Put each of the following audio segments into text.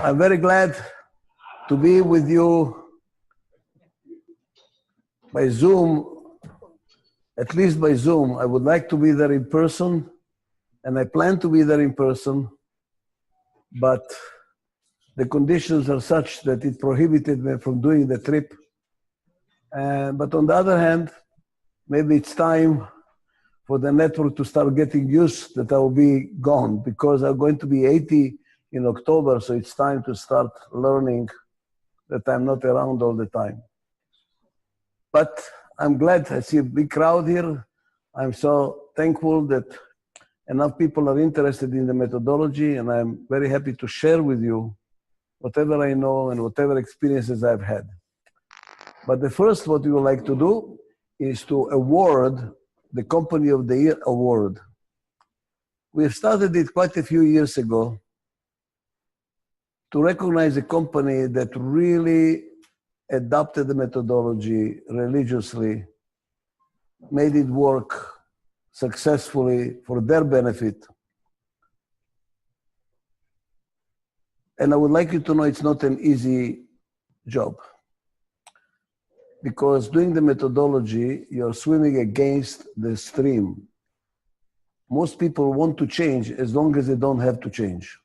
I'm very glad to be with you by Zoom, at least by Zoom. I would like to be there in person, and I plan to be there in person, but the conditions are such that it prohibited me from doing the trip. But on the other hand, maybe it's time for the network to start getting used that I will be gone, because I'm going to be 80 in October, so it's time to start learning that I'm not around all the time. But I'm glad I see a big crowd here. I'm so thankful that enough people are interested in the methodology, and I'm very happy to share with you whatever I know and whatever experiences I've had. But the first, what we would like to do is to award the Company of the Year award. We have started it quite a few years ago to recognize a company that really adopted the methodology religiously, made it work successfully for their benefit. And I would like you to know it's not an easy job, because doing the methodology, you're swimming against the stream. Most people want to change as long as they don't have to change.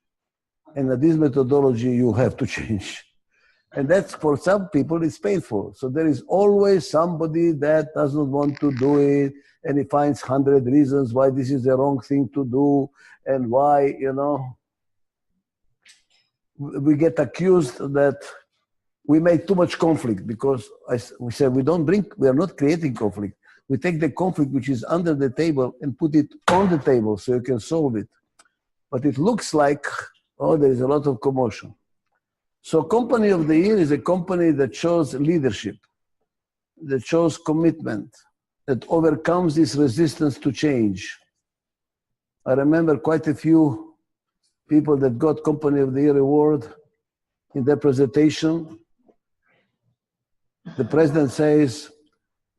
And at this methodology, you have to change. And that's, for some people, it's painful. So there is always somebody that doesn't want to do it, and he finds 100 reasons why this is the wrong thing to do, and why, you know, we get accused that we made too much conflict, because we said we are not creating conflict. We take the conflict which is under the table and put it on the table so you can solve it. But it looks like, oh, there is a lot of commotion. So Company of the Year is a company that shows leadership, that shows commitment, that overcomes this resistance to change. I remember quite a few people that got Company of the Year award. In their presentation, the president says,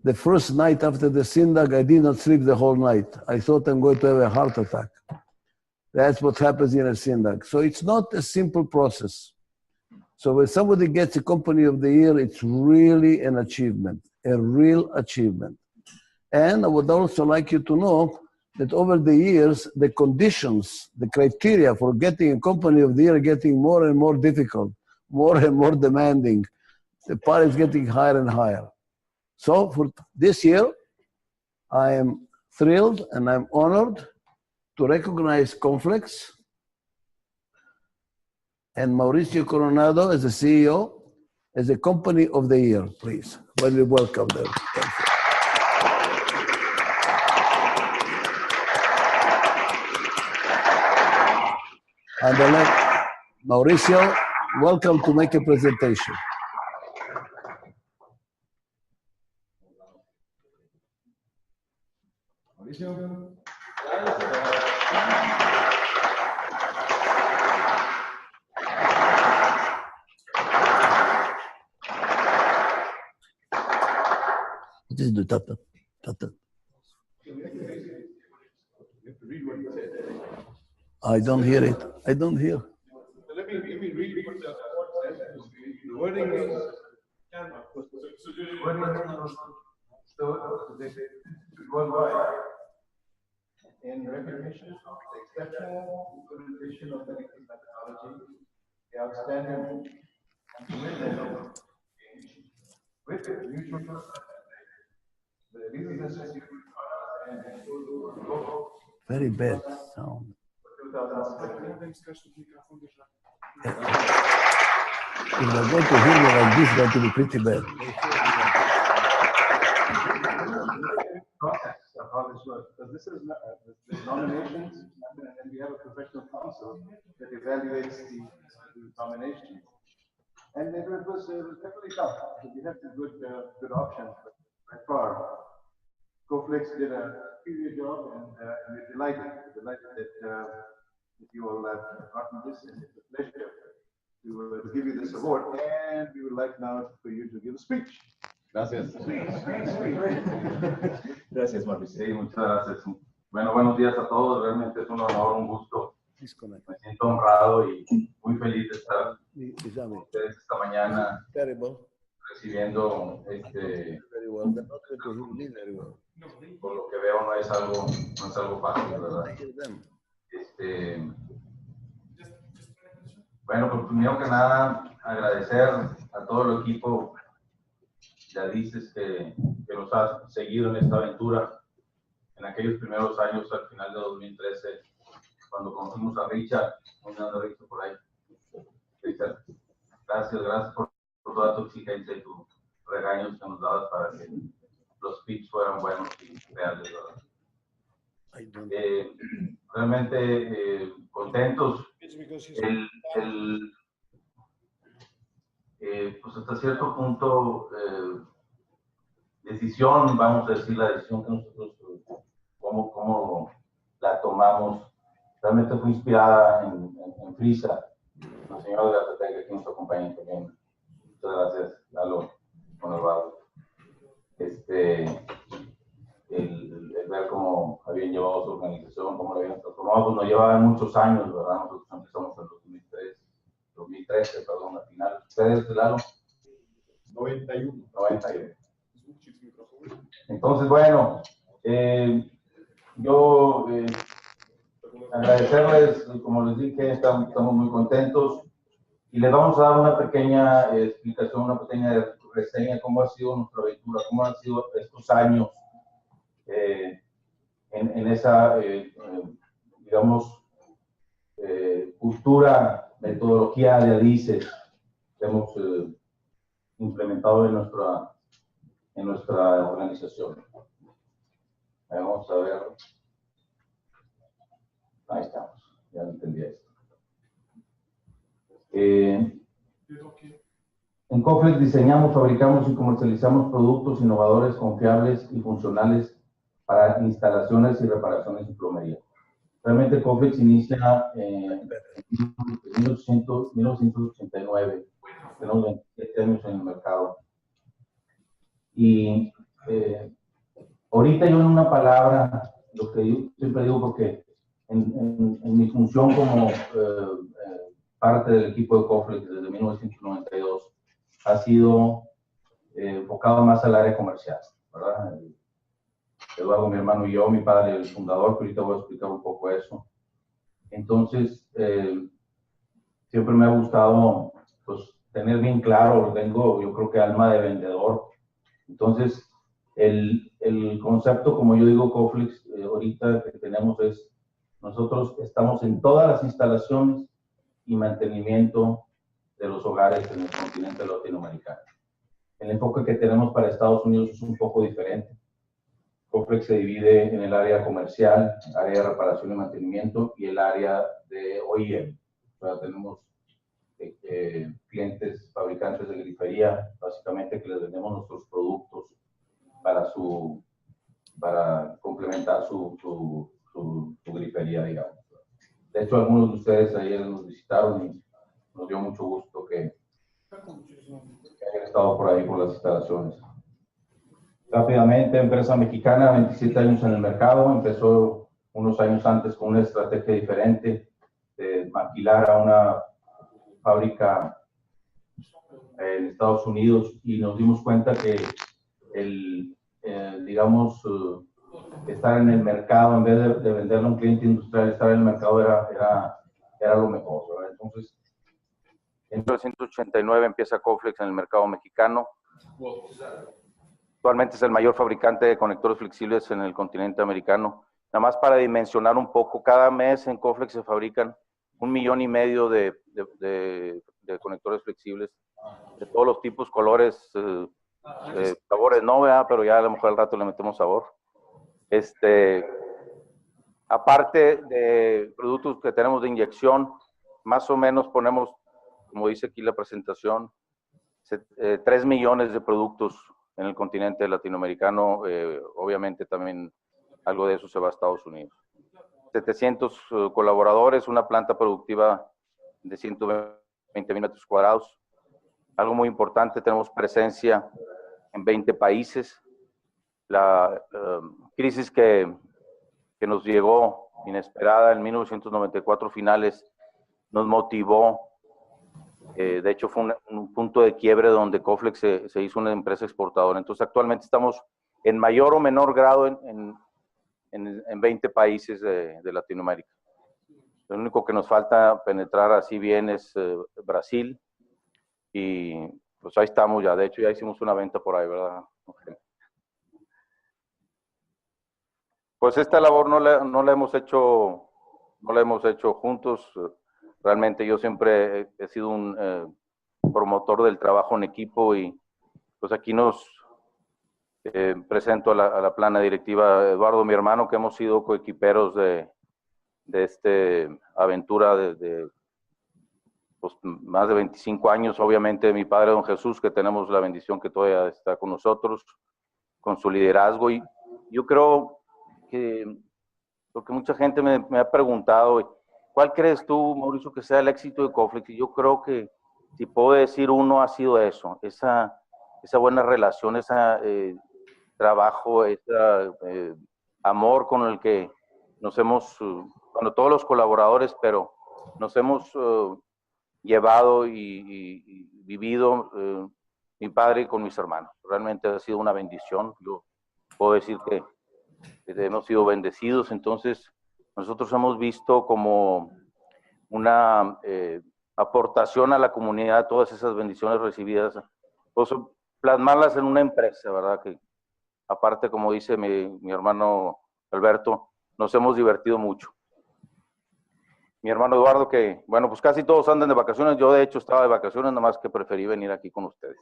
the first night after the synagogue, I did not sleep the whole night. I thought I'm going to have a heart attack. That's what happens in a synagogue. So it's not a simple process. So when somebody gets a Company of the Year, it's really an achievement, a real achievement. And I would also like you to know that over the years, the conditions, the criteria for getting a Company of the Year are getting more and more difficult, more and more demanding. The bar is getting higher and higher. So for this year, I am thrilled and I'm honored to recognize Conflex and Mauricio Coronado as the CEO, as a Company of the Year, please. When we welcome them. Thank you. And I'll let Mauricio, welcome to make a presentation. Mauricio. What is the tata? Tata. I don't hear it. I don't hear. Let me read what the wording is. Worldwide, in recognition of the exceptional implementation of medical methodology, the outstanding and commitment of change with mutual trust, the reasons necessary and Very bad sound. 2017. If they're going to hear me like this, it's going to be pretty bad. Process of how this works, because this is the nominations, and then we have a professional council that evaluates the nominations. And it was definitely tough, because we had some good options, but by far, Coflex did a superior job, and we're delighted that you all have gotten this, and it's a pleasure to give you this award. And we would like now for you to give a speech. Gracias. Please. Gracias, Mauricio. Sí, muchas gracias. Bueno, buenos días a todos. Realmente es un honor, un gusto disconnect. Me siento honrado y muy feliz de estar Isami. con ustedes esta mañana Terrible. recibiendo Very well. They're not going to hear me very well. por lo que veo no es algo fácil, ¿verdad? I hear them. Bueno, pues primero que nada agradecer a todo el equipo de Adizes que nos ha seguido en esta aventura en aquellos primeros años al final de 2013 cuando conocimos a Richard, un grande Richard por ahí. Richard, gracias por toda tu exigencia y tus regaños que nos dabas para que los pitch fueran buenos y reales, ¿verdad? Realmente contentos. Pues hasta cierto punto, decisión, vamos a decir, la decisión que nosotros, cómo la tomamos, realmente fue inspirada en Frisa, la señora de la estrategia que nos acompaña también. Muchas gracias, Lalo, Honorable. El ver cómo habían llevado su organización, cómo lo habían transformado, pues nos llevaban muchos años, ¿verdad? Nosotros empezamos en 2013, perdón, al final. ¿Ustedes, Lalo? 91. Entonces, bueno, yo agradecerles, como les dije, estamos muy contentos y les vamos a dar una pequeña explicación, una pequeña reseña de cómo ha sido nuestra aventura, cómo han sido estos años en esa, digamos, cultura, metodología de Adizes que hemos implementado en nuestra organización. Vamos a ver. Ahí estamos, ya entendí esto. En Coflex diseñamos, fabricamos y comercializamos productos innovadores, confiables y funcionales para instalaciones y reparaciones y plomería. Realmente Coflex inicia en 1989, tenemos 27 años en el mercado. Y ahorita yo en una palabra, lo que yo siempre digo, porque en mi función como parte del equipo de Coflex desde 1992, ha sido enfocado más al área comercial, ¿verdad? Eduardo, mi hermano y yo, mi padre, el fundador, que ahorita voy a explicar un poco eso. Entonces, siempre me ha gustado, pues, tener bien claro, tengo, yo creo que alma de vendedor. Entonces, el concepto, como yo digo, Coflex, ahorita que tenemos es, nosotros estamos en todas las instalaciones y mantenimiento de los hogares en el continente latinoamericano. El enfoque que tenemos para Estados Unidos es un poco diferente. Coflex se divide en el área comercial, área de reparación y mantenimiento y el área de OEM. O sea, tenemos clientes, fabricantes de grifería, básicamente que les vendemos nuestros productos para complementar su grifería, digamos. De hecho, algunos de ustedes ayer nos visitaron y nos dio mucho gusto que hayan estado por ahí por las instalaciones. Rápidamente, empresa mexicana, 27 años en el mercado, empezó unos años antes con una estrategia diferente de maquilar a una fábrica en Estados Unidos y nos dimos cuenta que digamos, estar en el mercado, en vez de venderle a un cliente industrial, estar en el mercado era lo mejor, ¿verdad? Entonces, en 1989 empieza Coflex en el mercado mexicano. Actualmente es el mayor fabricante de conectores flexibles en el continente americano. Nada más para dimensionar un poco, cada mes en Coflex se fabrican 1,5 millones de conectores flexibles de todos los tipos, colores, sabores no, ¿verdad? Pero ya a lo mejor al rato le metemos sabor. Aparte de productos que tenemos de inyección, más o menos ponemos, como dice aquí la presentación, 3 millones de productos en el continente latinoamericano. Obviamente también algo de eso se va a Estados Unidos. 700 colaboradores, una planta productiva de 120,000 metros cuadrados. Algo muy importante, tenemos presencia en 20 países. La crisis que nos llegó inesperada en 1994 finales nos motivó. De hecho, fue un punto de quiebre donde Coflex se hizo una empresa exportadora. Entonces, actualmente estamos en mayor o menor grado en 20 países de Latinoamérica. Lo único que nos falta penetrar así bien es Brasil. Y pues ahí estamos ya. De hecho, ya hicimos una venta por ahí, ¿verdad? Okay. Pues esta labor no la hemos hecho juntos. Realmente yo siempre he sido un promotor del trabajo en equipo y pues aquí nos presento a la plana directiva Eduardo, mi hermano, que hemos sido coequiperos de esta aventura de pues, más de 25 años. Obviamente mi padre, don Jesús, que tenemos la bendición que todavía está con nosotros, con su liderazgo. Y yo creo que, porque mucha gente me ha preguntado, ¿cuál crees tú, Mauricio, que sea el éxito de Coflex? Y yo creo que, si puedo decir uno, ha sido eso, esa buena relación, ese trabajo, ese amor con el que nos hemos, bueno, todos los colaboradores, pero nos hemos llevado y vivido mi padre con mis hermanos. Realmente ha sido una bendición. Yo puedo decir que hemos sido bendecidos. Entonces, nosotros hemos visto como una aportación a la comunidad, todas esas bendiciones recibidas, pues plasmarlas en una empresa, ¿verdad? Que aparte, como dice mi hermano Alberto, nos hemos divertido mucho. Mi hermano Eduardo, que, bueno, pues casi todos andan de vacaciones. Yo, de hecho, estaba de vacaciones, nada más que preferí venir aquí con ustedes.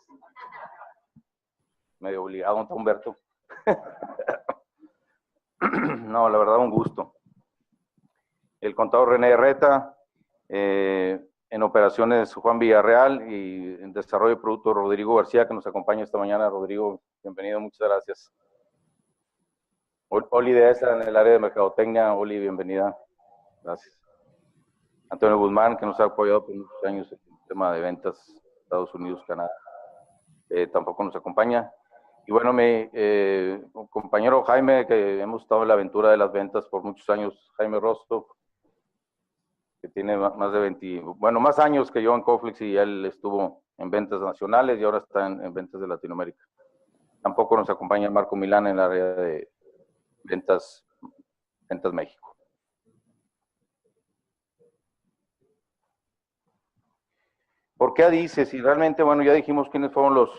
Medio obligado, don Humberto. No, la verdad, un gusto. El contador René Herreta, en operaciones Juan Villarreal y en desarrollo de productos Rodrigo García, que nos acompaña esta mañana. Rodrigo, bienvenido, muchas gracias. Oli de esa en el área de mercadotecnia. Oli, bienvenida. Gracias. Antonio Guzmán, que nos ha apoyado por muchos años en el tema de ventas Estados Unidos, Canadá, tampoco nos acompaña. Y bueno, mi compañero Jaime, que hemos estado en la aventura de las ventas por muchos años, Jaime Rostov, que tiene más de 20, bueno, más años que yo en Coflex, y él estuvo en ventas nacionales y ahora está en ventas de Latinoamérica. Tampoco nos acompaña Marco Milán en el área de ventas México. ¿Por qué Adizes? Y realmente, bueno, ya dijimos quiénes fueron los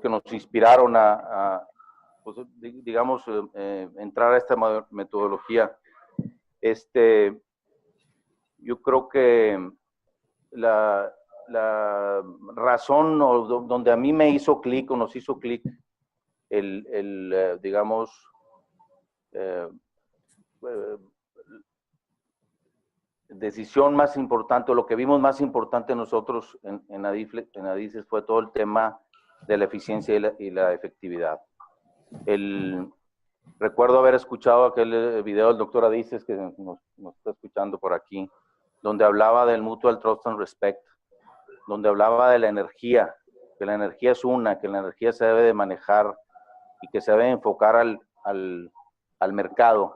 que nos inspiraron pues, digamos, entrar a esta metodología. Yo creo que la razón donde a mí me hizo clic o nos hizo clic digamos, decisión más importante, o lo que vimos más importante nosotros en Adizes fue todo el tema de la eficiencia y la efectividad. Recuerdo haber escuchado aquel video del doctor Adizes, que nos está escuchando por aquí, donde hablaba del mutual trust and respect, donde hablaba de la energía, que la energía es una, que la energía se debe de manejar y que se debe enfocar al mercado,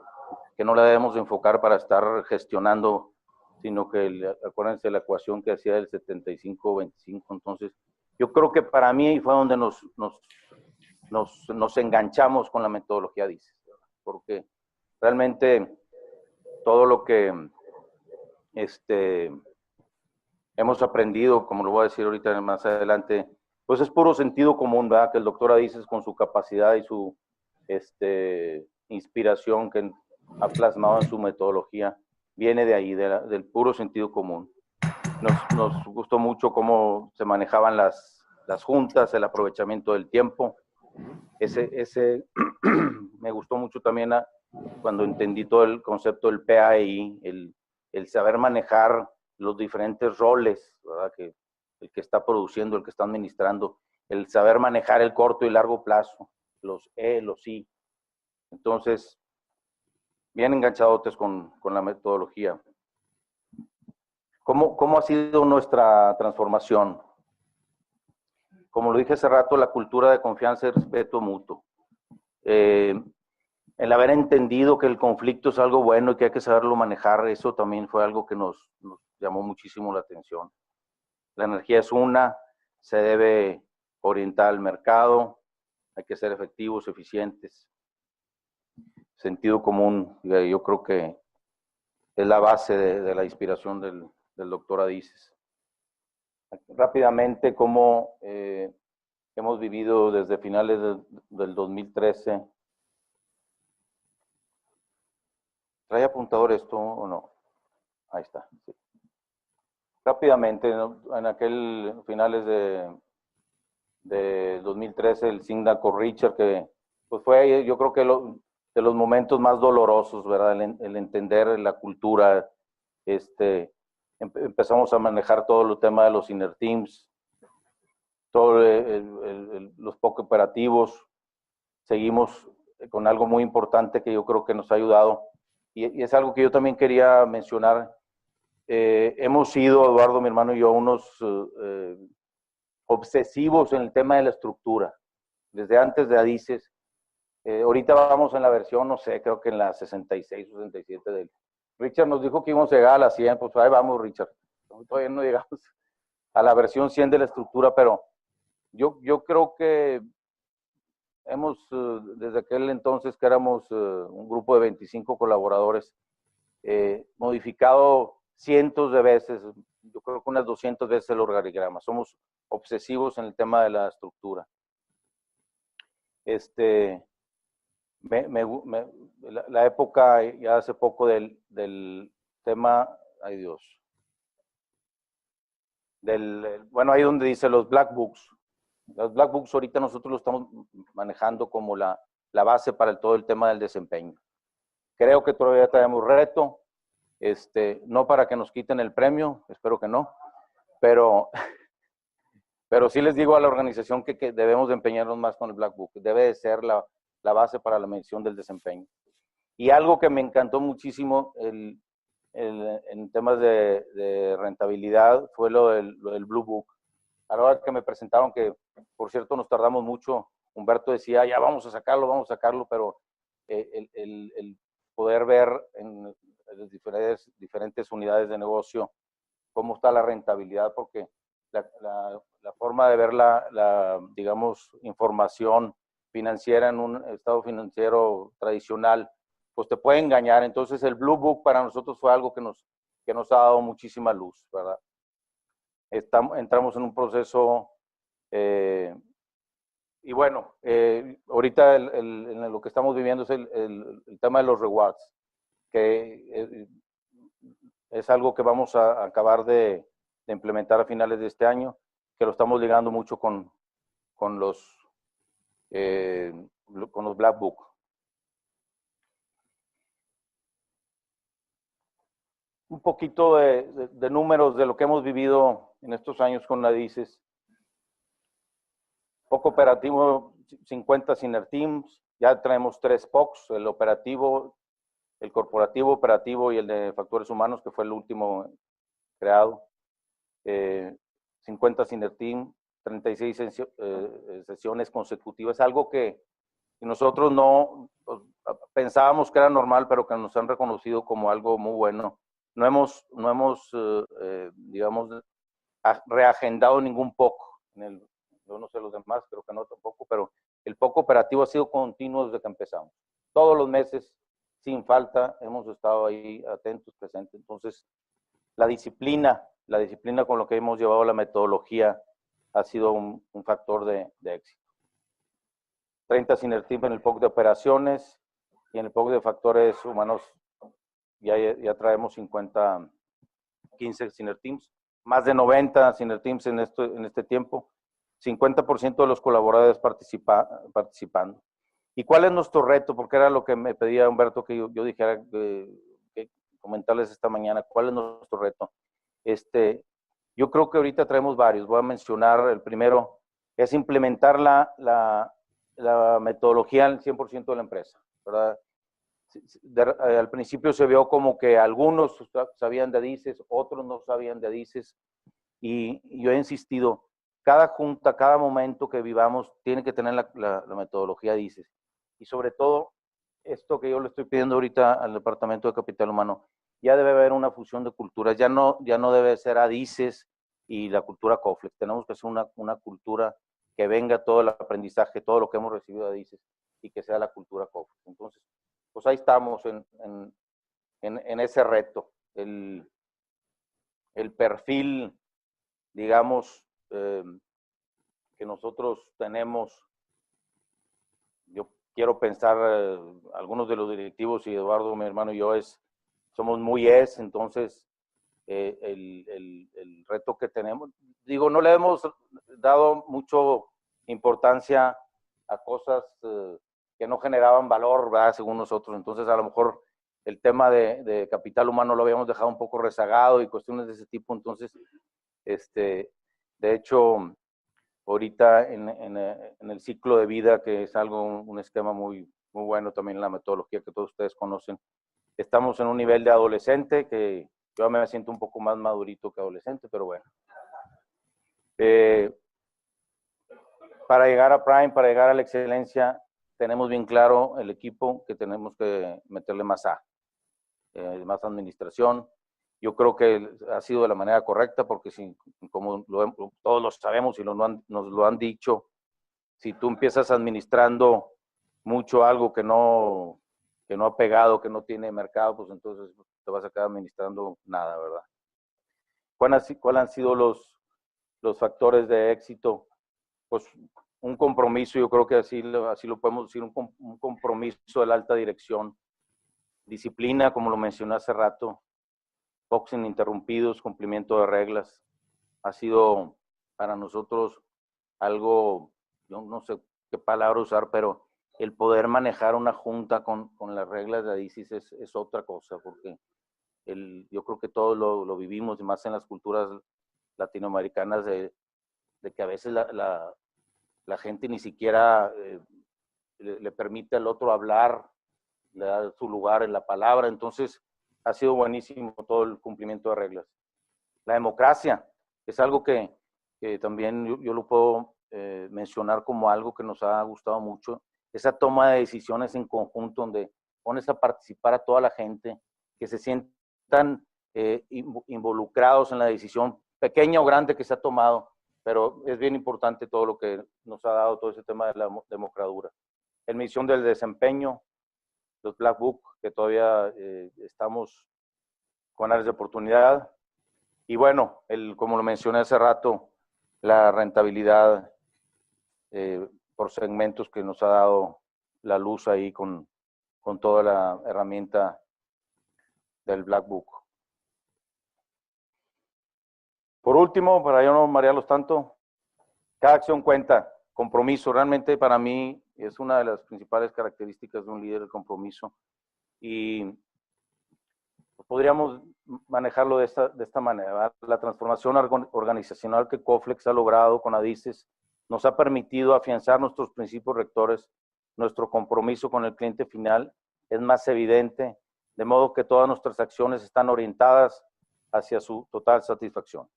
que no la debemos enfocar para estar gestionando, sino que, acuérdense la ecuación que hacía del 75-25. Entonces, yo creo que para mí fue donde nos enganchamos con la metodología Adizes, porque realmente todo lo que hemos aprendido, como lo voy a decir ahorita más adelante, pues es puro sentido común, ¿verdad? Que el doctor Adizes, con su capacidad y su inspiración que ha plasmado en su metodología, viene de ahí, del puro sentido común. Nos gustó mucho cómo se manejaban las juntas, el aprovechamiento del tiempo. Me gustó mucho también cuando entendí todo el concepto del PAI, el saber manejar los diferentes roles, ¿verdad? Que el que está produciendo, el que está administrando, el saber manejar el corto y largo plazo, los los I. Entonces, bien enganchadotes con la metodología. ¿Cómo ha sido nuestra transformación? Como lo dije hace rato, la cultura de confianza y respeto mutuo. el haber entendido que el conflicto es algo bueno y que hay que saberlo manejar, eso también fue algo que nos llamó muchísimo la atención. La energía es una, se debe orientar al mercado, hay que ser efectivos, eficientes. Sentido común, yo creo que es la base de la inspiración del doctor Adizes. Rápidamente, cómo hemos vivido desde finales del 2013. ¿Trae apuntador esto o no? Ahí está. Sí. Rápidamente, ¿no? En aquel finales de 2013, el Signa con Richard, que pues fue, yo creo que de los momentos más dolorosos, ¿verdad? El entender la cultura, empezamos a manejar todo el tema de los inner teams, todos los poco operativos. Seguimos con algo muy importante que yo creo que nos ha ayudado, y es algo que yo también quería mencionar. Hemos sido, Eduardo, mi hermano y yo, unos obsesivos en el tema de la estructura, desde antes de Adizes. Ahorita vamos en la versión, no sé, creo que en la 66 o 67 de él. Richard nos dijo que íbamos a llegar a la 100, pues ahí vamos, Richard. Todavía no llegamos a la versión 100 de la estructura, pero yo creo que hemos, desde aquel entonces que éramos un grupo de 25 colaboradores, modificado cientos de veces, yo creo que unas 200 veces el organigrama. Somos obsesivos en el tema de la estructura. La época ya hace poco del tema, ay Dios, bueno, ahí donde dice los Black Books. Los Black Books ahorita nosotros lo estamos manejando como la base para todo el tema del desempeño. Creo que todavía tenemos reto, no para que nos quiten el premio, espero que no, pero sí les digo a la organización que debemos de empeñarnos más con el Black Book, debe de ser la base para la medición del desempeño. Y algo que me encantó muchísimo en temas de rentabilidad fue lo del Blue Book. A la hora que me presentaron, que por cierto nos tardamos mucho, Humberto decía, ya vamos a sacarlo, pero el poder ver en las diferentes unidades de negocio cómo está la rentabilidad, porque la forma de ver digamos, información financiera en un estado financiero tradicional, pues te puede engañar. Entonces el Blue Book para nosotros fue algo que nos ha dado muchísima luz, ¿verdad? Entramos en un proceso y bueno, ahorita en lo que estamos viviendo es el tema de los rewards, que es algo que vamos a acabar de implementar a finales de este año, que lo estamos ligando mucho con los Black Book. Un poquito de números de lo que hemos vivido en estos años con Adizes. Poco operativo, 50 Inner Teams, ya traemos 3 POCs, el operativo, el corporativo, operativo y el de factores humanos, que fue el último creado. 50 Inner Team, 36 sesiones consecutivas, algo que nosotros no pensábamos que era normal, pero que nos han reconocido como algo muy bueno. No hemos digamos, reagendado ningún POC. Yo no sé los demás, creo que no tampoco, pero el POC operativo ha sido continuo desde que empezamos. Todos los meses, sin falta, hemos estado ahí atentos, presentes. Entonces, la disciplina con lo que hemos llevado la metodología ha sido un factor de éxito. 30 Inner Team en el POC de operaciones y en el POC de factores humanos ya traemos 15 Inner Teams, más de 90 Inner Teams en este tiempo, 50% de los colaboradores participando. ¿Y cuál es nuestro reto? Porque era lo que me pedía Humberto que yo dijera, que comentarles esta mañana. ¿Cuál es nuestro reto? Yo creo que ahorita traemos varios. Voy a mencionar el primero, es implementar la metodología al 100% de la empresa, ¿verdad? Al principio se vio como que algunos sabían de Adizes, otros no sabían de Adizes, y yo he insistido, cada junta, cada momento que vivamos tiene que tener la metodología Adizes, y sobre todo esto que yo le estoy pidiendo ahorita al Departamento de Capital Humano, ya debe haber una fusión de culturas, ya no debe ser Adizes y la cultura Coflex. Tenemos que hacer una cultura que venga todo el aprendizaje, todo lo que hemos recibido de Adizes y que sea la cultura Coflex. Entonces, pues ahí estamos en ese reto. El perfil, digamos, que nosotros tenemos, yo quiero pensar, algunos de los directivos y Eduardo, mi hermano y yo, somos muy entonces el reto que tenemos, digo, no le hemos dado mucho importancia a cosas que no generaban valor, ¿verdad? Según nosotros. Entonces, a lo mejor el tema de capital humano lo habíamos dejado un poco rezagado y cuestiones de ese tipo. Entonces, de hecho, ahorita en el ciclo de vida, que es algo, un esquema muy bueno también en la metodología que todos ustedes conocen, estamos en un nivel de adolescente que yo me siento un poco más madurito que adolescente, pero bueno. Para llegar a Prime, para llegar a la excelencia, tenemos bien claro el equipo que tenemos que meterle más administración. Yo creo que ha sido de la manera correcta, porque como todos lo sabemos y nos lo han dicho, si tú empiezas administrando mucho algo que no ha pegado, que no tiene mercado, pues entonces te vas a quedar administrando nada, ¿verdad? ¿Cuáles han sido los factores de éxito? Pues un compromiso, yo creo que así lo podemos decir, un compromiso de la alta dirección, disciplina, como lo mencioné hace rato, focos ininterrumpidos, cumplimiento de reglas. Ha sido para nosotros algo, yo no sé qué palabra usar, pero el poder manejar una junta con las reglas de Adizes es otra cosa, porque yo creo que todos lo vivimos, y más en las culturas latinoamericanas, de que a veces la gente ni siquiera le permite al otro hablar, le da su lugar en la palabra. Entonces, ha sido buenísimo todo el cumplimiento de reglas. La democracia es algo que también yo lo puedo mencionar como algo que nos ha gustado mucho. Esa toma de decisiones en conjunto, donde pones a participar a toda la gente, que se sientan involucrados en la decisión, pequeña o grande, que se ha tomado, pero es bien importante todo lo que nos ha dado todo ese tema de la democracia. En misión del desempeño, los Black Book, que todavía estamos con áreas de oportunidad. Y bueno, como lo mencioné hace rato, la rentabilidad por segmentos que nos ha dado la luz ahí con toda la herramienta del Black Book. Por último, para yo no marearlos tanto, cada acción cuenta, compromiso. Realmente para mí es una de las principales características de un líder, el compromiso. Y podríamos manejarlo de esta manera, ¿verdad? La transformación organizacional que Coflex ha logrado con Adizes nos ha permitido afianzar nuestros principios rectores. Nuestro compromiso con el cliente final es más evidente, de modo que todas nuestras acciones están orientadas hacia su total satisfacción.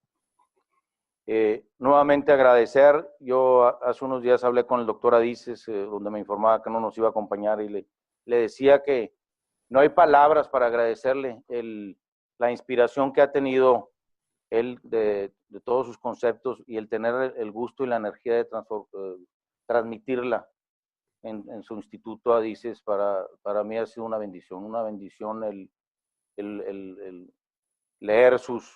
Nuevamente agradecer. Yo hace unos días hablé con el doctor Adizes, donde me informaba que no nos iba a acompañar, y le decía que no hay palabras para agradecerle la inspiración que ha tenido él de todos sus conceptos, y el tener el gusto y la energía de transmitirla en su instituto Adizes. Para mí ha sido una bendición el leer sus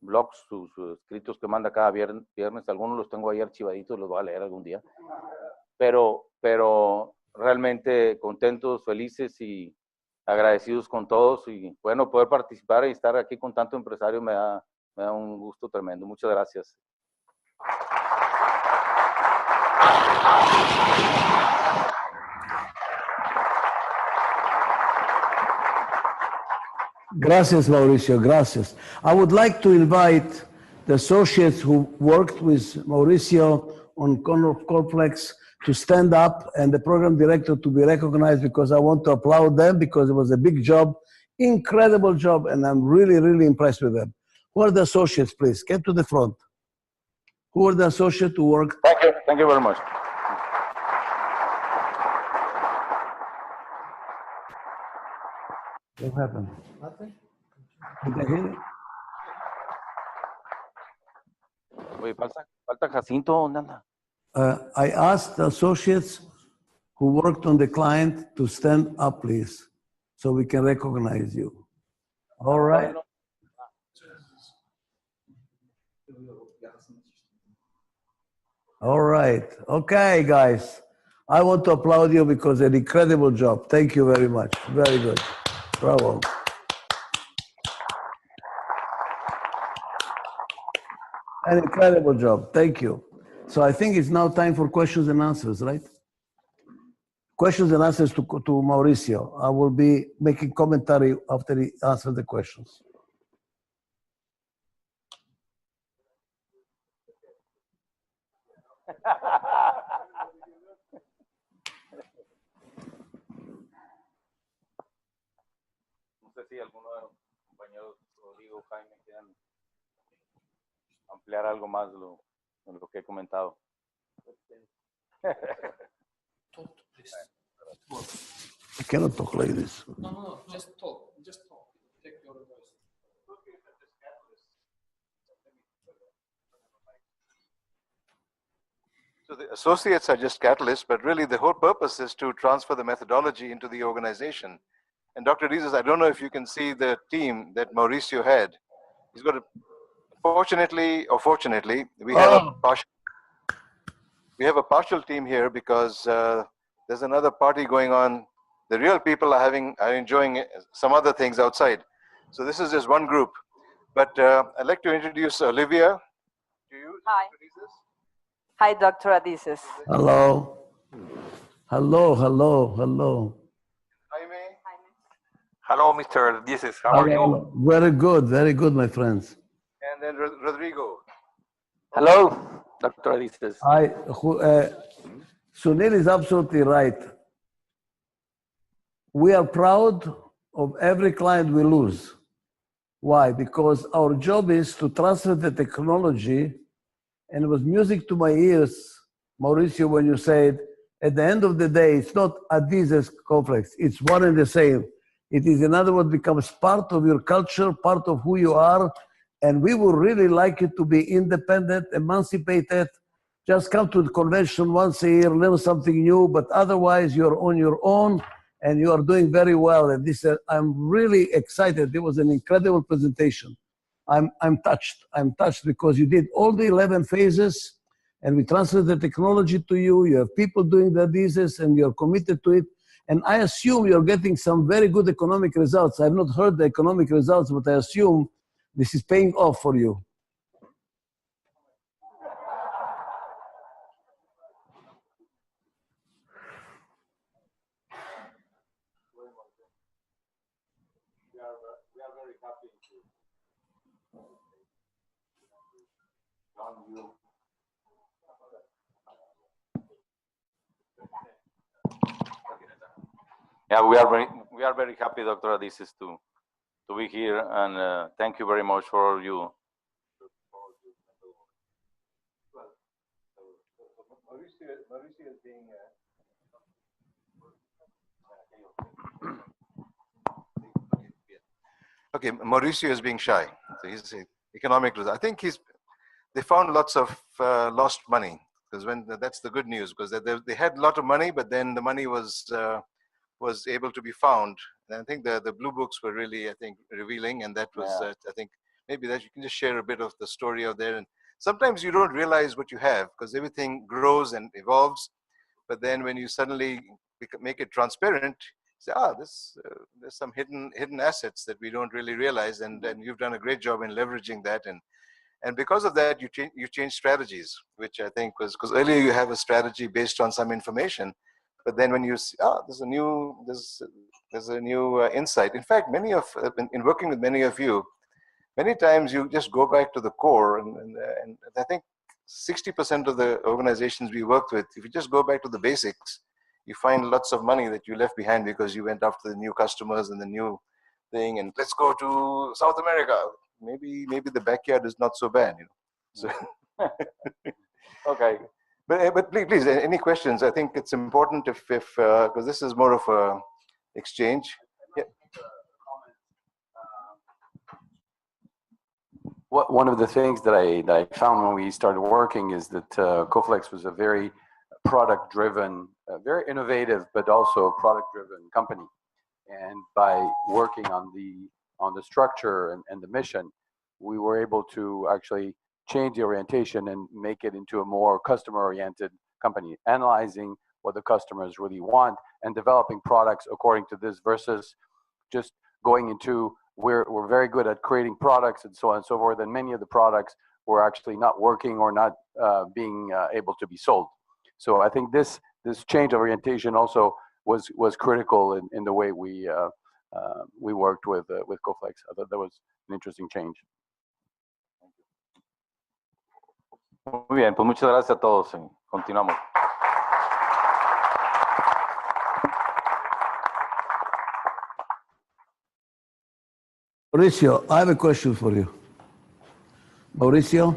blogs, sus escritos que manda cada viernes. Algunos los tengo ahí archivaditos, los voy a leer algún día. Pero realmente contentos, felices y agradecidos con todos. Y bueno, poder participar y estar aquí con tanto empresario me da un gusto tremendo. Muchas gracias. Gracias, Mauricio, gracias. I would like to invite the associates who worked with Mauricio on Coflex to stand up, and the program director to be recognized, because I want to applaud them, because it was a big job, incredible job, and I'm really, really impressed with them. Who are the associates, please? Get to the front. Who are the associates who worked? Thank you very much. What happened? Nothing. Did I hear it? Oye, falta Jacinto, ¿dónde anda? I asked the associates who worked on the client to stand up, please, so we can recognize you. All right. All right. Okay, guys. I want to applaud you because an incredible job. Thank you very much. Very good. Bravo. An incredible job. Thank you. So I think it's now time for questions and answers, right? Questions and answers to Mauricio. I will be making commentary after he answers the questions. No sé si alguno de los compañeros, Rodrigo, Jaime, quieran ampliar algo más de lo que he comentado. I cannot talk like this. No, just talk. Just talk. Take your voice. So the associates are just catalysts, but really the whole purpose is to transfer the methodology into the organization. And Dr. Adizes, I don't know if you can see the team that Mauricio had. He's got a, fortunately or fortunately, we have a partial team here because there's another party going on. The real people are enjoying some other things outside. So this is just one group. But I'd like to introduce Olivia to you. Hi. Dr. Adizes. Hi, Dr. Adizes. Hello. Hello, hello, hello. Jaime. Hello, Mr. Adizes. How are you? Very good, my friends. And then Rodrigo. Hello, Dr. Adizes. Sunil is absolutely right. We are proud of every client we lose. Why? Because our job is to transfer the technology, and it was music to my ears, Mauricio, when you said, at the end of the day, it's not Adizes complex, it's one and the same. It is, in other words, becomes part of your culture, part of who you are, and we would really like you to be independent, emancipated, just come to the convention once a year, learn something new, but otherwise you're on your own, and you are doing very well. And this, I'm really excited. It was an incredible presentation. I'm touched. I'm touched because you did all the 11 phases, and we transferred the technology to you. You have people doing the Adizes, and you're committed to it. And I assume you're getting some very good economic results. I've not heard the economic results, but I assume this is paying off for you. We are very happy to you. Yeah, we are very happy, Dr. Adizes, to be here, and thank you very much for all you. Mauricio is being okay. Mauricio is being shy. So he's economic. I think they found lots of lost money, because that's the good news, because they had a lot of money, but then the money was able to be found. And I think the blue books were really, I think, revealing, and that was I think maybe that you can just share a bit of the story out there. And sometimes you don't realize what you have because everything grows and evolves, but then when you suddenly make it transparent, you say, there's some hidden assets that we don't really realize, and you've done a great job in leveraging that. And because of that, you change strategies, which I think was, because earlier you have a strategy based on some information, but then when you see, there's a new insight. In fact, in working with many of you, many times you just go back to the core, and I think 60% of the organizations we worked with, if you just go back to the basics, you find lots of money that you left behind because you went after the new customers and the new thing. And let's go to South America. Maybe the backyard is not so bad, So okay, but please, any questions? I think it's important if because this is more of a exchange. Yeah. one of the things that I found when we started working is that Coflex was a very product-driven, very innovative, but also product-driven company. And by working on the structure and the mission, we were able to actually change the orientation and make it into a more customer-oriented company, analyzing what the customers really want and developing products according to this versus just going into we're very good at creating products and so on and so forth, and many of the products were actually not working or not being able to be sold. So I think this change of orientation also was critical in the way we worked with Coflex. I thought that was an interesting change. Muy bien, pues muchas gracias a todos. Continuamos. Mauricio, I have a question for you. Mauricio,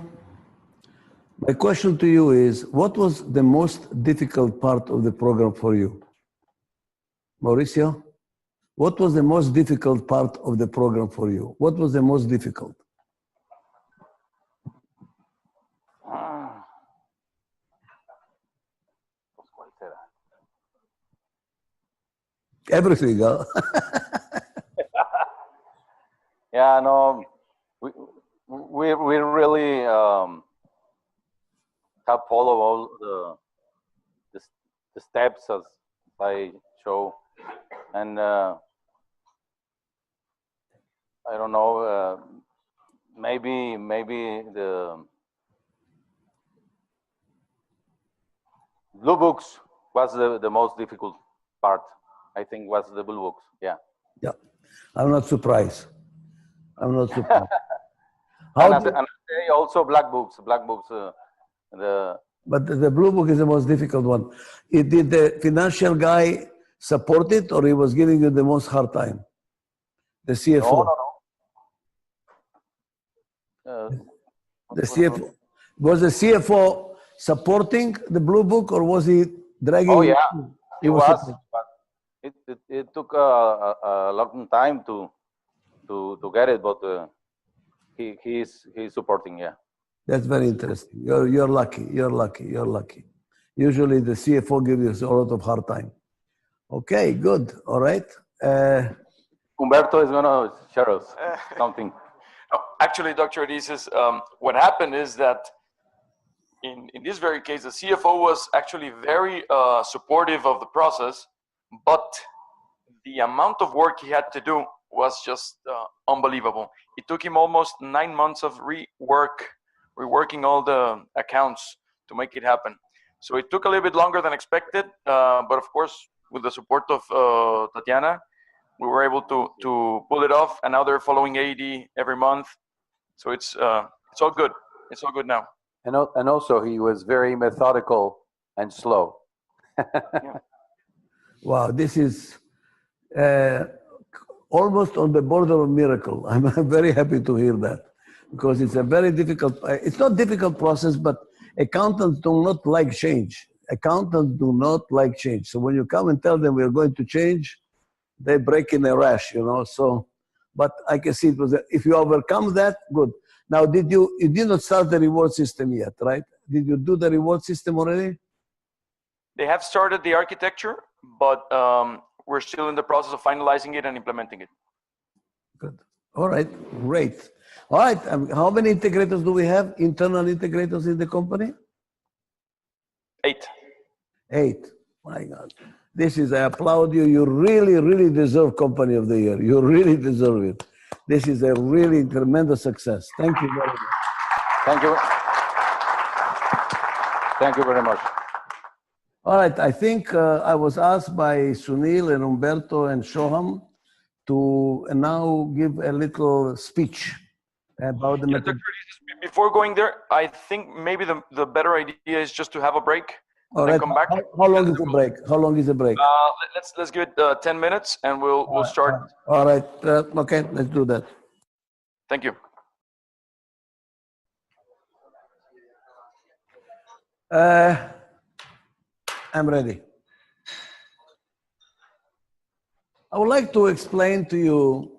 my question to you is, what was the most difficult part of the program for you? Mauricio, what was the most difficult part of the program for you? What was the most difficult? Everything, huh? Yeah, no, we really have followed all the steps as I show, and I don't know, maybe the blue books was the most difficult part. I think was the blue books. Yeah. Yeah, I'm not surprised. I'm not surprised. and also black books. But the blue book is the most difficult one. Did the financial guy support it, or he was giving you the most hard time? The CFO. No. The CFO was the CFO supporting the blue book, or was he dragging? Oh yeah, he was. It took a long time to get it, but he's supporting. Yeah. That's very interesting. You're lucky. You're lucky. You're lucky. Usually the CFO gives you a lot of hard time. Okay, good. All right. Humberto is gonna share us something. Actually, Dr. Adizes, what happened is that in this very case, the CFO was actually very supportive of the process, but the amount of work he had to do was just unbelievable. It took him almost 9 months of reworking all the accounts to make it happen. So it took a little bit longer than expected, but of course, with the support of Tatiana, we were able to pull it off, and now they're following AED every month. So it's all good. It's all good now. And also, he was very methodical and slow. Yeah. Wow, this is almost on the border of miracle. I'm very happy to hear that, because it's a very difficult, it's not difficult process, but accountants do not like change. Accountants do not like change. So when you come and tell them we're going to change, they break in a rash, you know. So, but I can see it was, if you overcome that, good. Now, you did not start the reward system yet, right? Did you do the reward system already? They have started the architecture, but we're still in the process of finalizing it and implementing it. Good. All right, great. All right, how many integrators do we have? Internal integrators in the company? 8. 8. My God. This is, I applaud you. You really, really deserve Company of the Year. You really deserve it. This is a really tremendous success. Thank you very much. Thank you. Thank you very much. All right, I think I was asked by Sunil and Umberto and Shoham to now give a little speech about the method. Before going there, I think maybe the better idea is just to have a break. All right. Come back. How long is the break? How long is the break? Let's give it 10 minutes and we'll start. All right. Okay, let's do that. Thank you. I'm ready. I would like to explain to you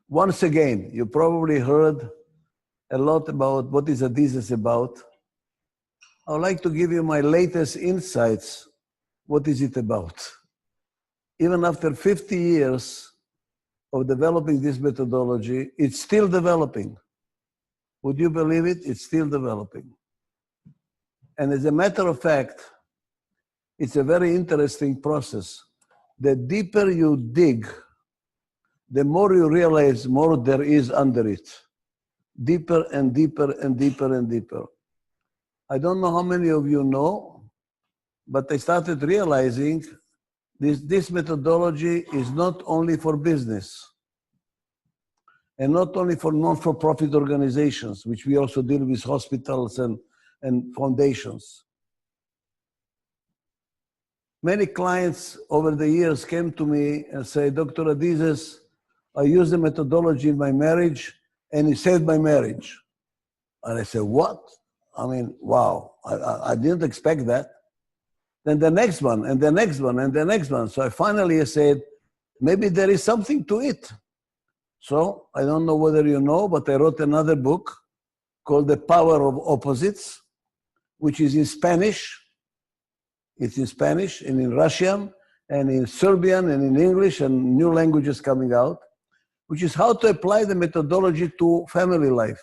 Once again, you probably heard a lot about what is Adizes about. I would like to give you my latest insights. What is it about? Even after 50 years of developing this methodology, it's still developing. Would you believe it? It's still developing. And as a matter of fact, it's a very interesting process. The deeper you dig, the more you realize more there is under it. Deeper and deeper and deeper and deeper. I don't know how many of you know, but I started realizing this methodology is not only for business and not only for non-for-profit organizations, which we also deal with hospitals and foundations. Many clients over the years came to me and say, Dr. Adizes, I use the methodology in my marriage and it saved my marriage. And I said, what? I mean, wow, I didn't expect that. Then the next one, and the next one, and the next one. So I finally said, maybe there is something to it. So I don't know whether you know, but I wrote another book called The Power of Opposites, which is in Spanish. It's in Spanish and in Russian and in Serbian and in English and new languages coming out, which is how to apply the methodology to family life.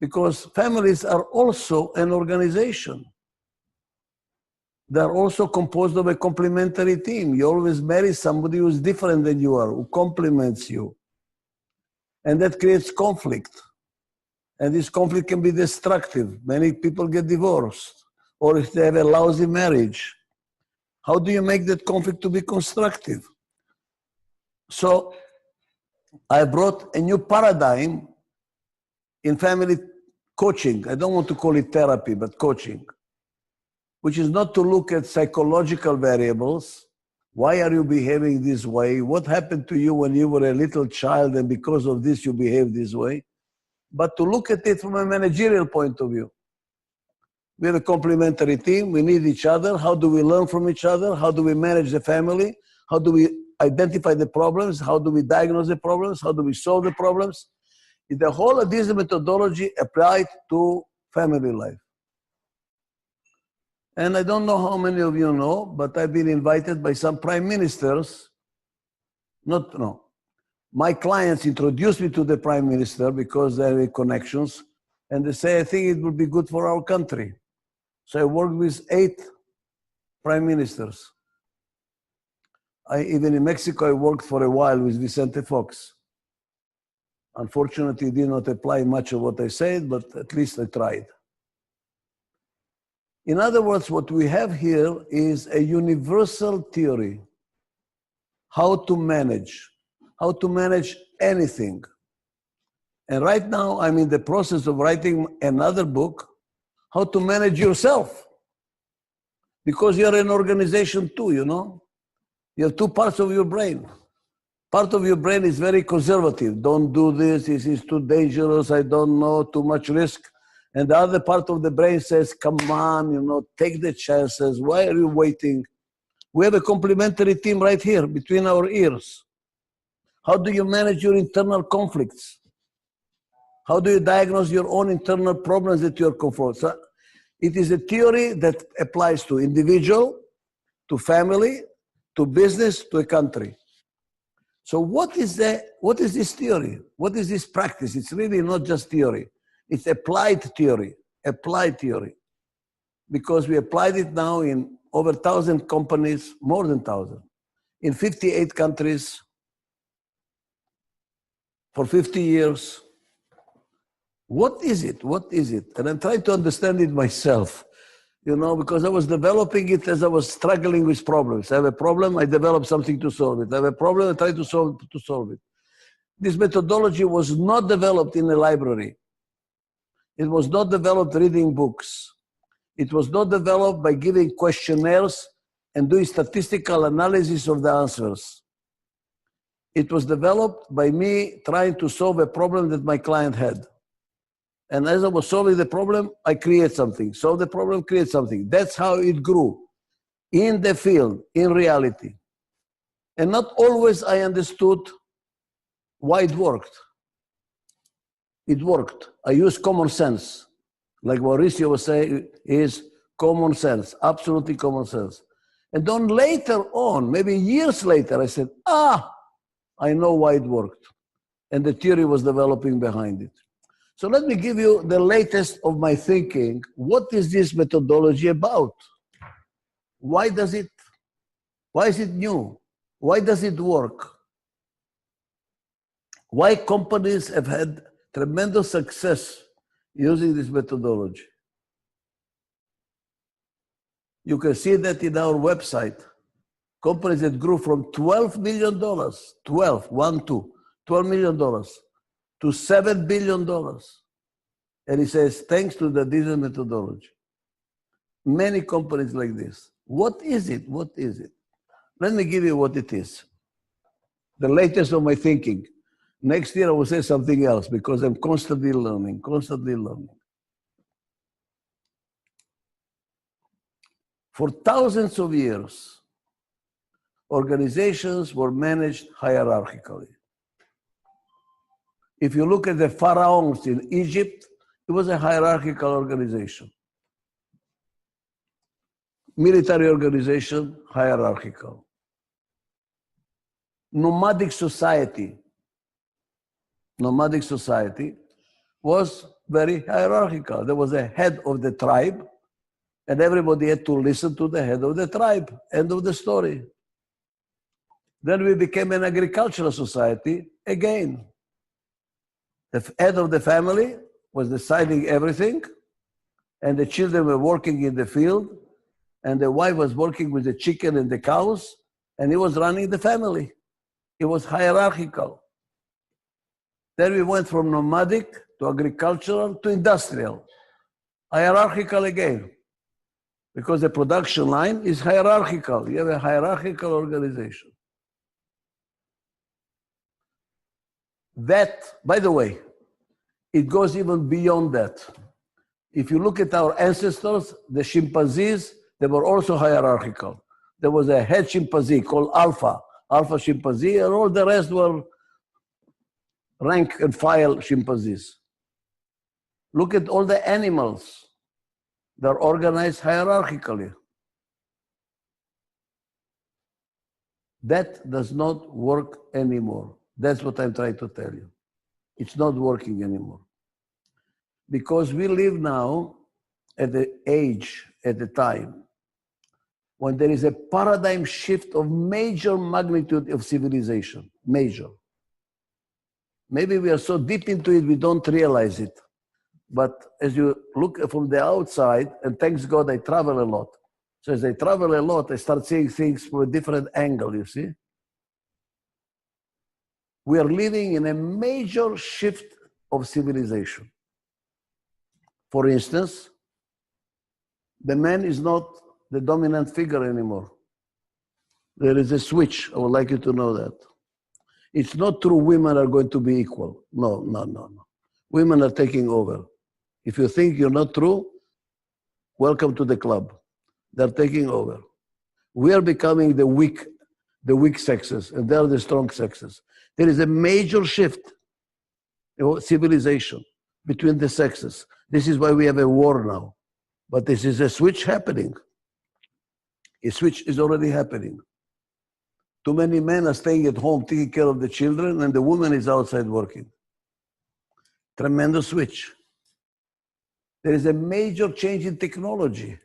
Because families are also an organization. They're also composed of a complementary team. You always marry somebody who's different than you are, who complements you. And that creates conflict. And this conflict can be destructive. Many people get divorced, or if they have a lousy marriage. How do you make that conflict to be constructive? So I brought a new paradigm in family coaching. I don't want to call it therapy, but coaching, which is not to look at psychological variables. Why are you behaving this way? What happened to you when you were a little child and because of this you behave this way? But to look at it from a managerial point of view. We have a complementary team. We need each other. How do we learn from each other? How do we manage the family? How do we identify the problems? How do we diagnose the problems? How do we solve the problems? The whole of this methodology applied to family life. And I don't know how many of you know, but I've been invited by some prime ministers. My clients introduced me to the prime minister because they have connections, and they say, I think it would be good for our country. So I worked with 8 prime ministers. Even in Mexico, I worked for a while with Vicente Fox. Unfortunately, did not apply much of what I said, but at least I tried. In other words, what we have here is a universal theory. How to manage anything. And right now, I'm in the process of writing another book, how to manage yourself. Because you're an organization too, you know. You have 2 parts of your brain. Part of your brain is very conservative. Don't do this, this is too dangerous, I don't know, too much risk. And the other part of the brain says, come on, you know, take the chances. Why are you waiting? We have a complementary team right here between our ears. How do you manage your internal conflicts? How do you diagnose your own internal problems that you're confronted? So it is a theory that applies to individual, to family, to business, to a country. So what is this theory? What is this practice? It's really not just theory. It's applied theory, because we applied it now in over 1,000 companies, more than 1,000, in 58 countries for 50 years. What is it? What is it? And I'm trying to understand it myself, you know, because I was developing it as I was struggling with problems. I have a problem, I develop something to solve it. I have a problem, I try to solve it. This methodology was not developed in a library. It was not developed reading books. It was not developed by giving questionnaires and doing statistical analysis of the answers. It was developed by me trying to solve a problem that my client had. And as I was solving the problem, I create something. Solve the problem, create something. That's how it grew. In the field, in reality. And not always I understood Why it worked? It worked. I used common sense. Like Mauricio was saying, is common sense, absolutely common sense. And then later on, maybe years later, I said, I know why it worked. And the theory was developing behind it. So let me give you the latest of my thinking. What is this methodology about? Why is it new? Why does it work? Why companies have had tremendous success using this methodology? You can see that in our website. Companies that grew from $12 million, $12 million to $7 billion. And he says, thanks to the Adizes methodology. Many companies like this. What is it? What is it? Let me give you what it is. The latest of my thinking. Next year I will say something else because I'm constantly learning, constantly learning. For thousands of years, organizations were managed hierarchically. If you look at the pharaohs in Egypt, it was a hierarchical organization. Military organization, hierarchical. Nomadic society was very hierarchical. There was a head of the tribe, and everybody had to listen to the head of the tribe. End of the story. Then we became an agricultural society again. The head of the family was deciding everything, and the children were working in the field, and the wife was working with the chicken and the cows, and he was running the family. It was hierarchical. Then we went from nomadic to agricultural to industrial. Hierarchical again, because the production line is hierarchical. You have a hierarchical organization. That, by the way, it goes even beyond that. If you look at our ancestors, the chimpanzees, they were also hierarchical. There was a head chimpanzee called Alpha chimpanzee, and all the rest were rank and file chimpanzees. Look at all the animals. They're organized hierarchically. That does not work anymore. That's what I'm trying to tell you. It's not working anymore. Because we live now at the age, at the time, when there is a paradigm shift of major magnitude of civilization, major. Maybe we are so deep into it, we don't realize it. But as you look from the outside, and thanks God I travel a lot. So as I travel a lot, I start seeing things from a different angle, you see? We are living in a major shift of civilization. For instance, the man is not the dominant figure anymore. There is a switch. I would like you to know that. It's not true women are going to be equal. No. Women are taking over. If you think you're not true, welcome to the club. They're taking over. We are becoming the weak sexes, and they're the strong sexes. There is a major shift in civilization between the sexes. This is why we have a war now. But this is a switch happening. A switch is already happening. Too many men are staying at home taking care of the children, and the woman is outside working. Tremendous switch. There is a major change in technology.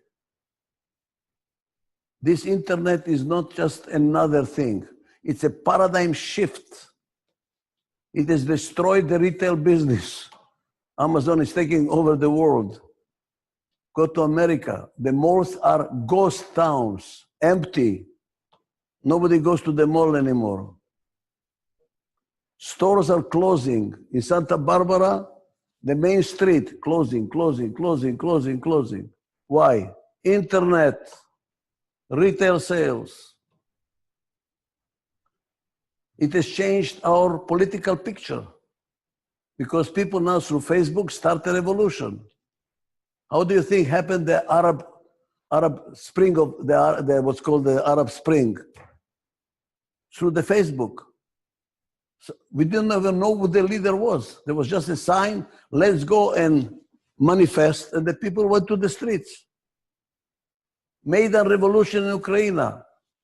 This internet is not just another thing. It's a paradigm shift. It has destroyed the retail business. Amazon is taking over the world. Go to America. The malls are ghost towns, empty. Nobody goes to the mall anymore. Stores are closing. In Santa Barbara, the main street, closing. Why? Internet, retail sales. It has changed our political picture because people now through Facebook start a revolution. How do you think happened the Arab Spring of what's called the Arab Spring? Through the Facebook. So we didn't even know who the leader was. There was just a sign, let's go and manifest, and the people went to the streets. Maidan Revolution in Ukraine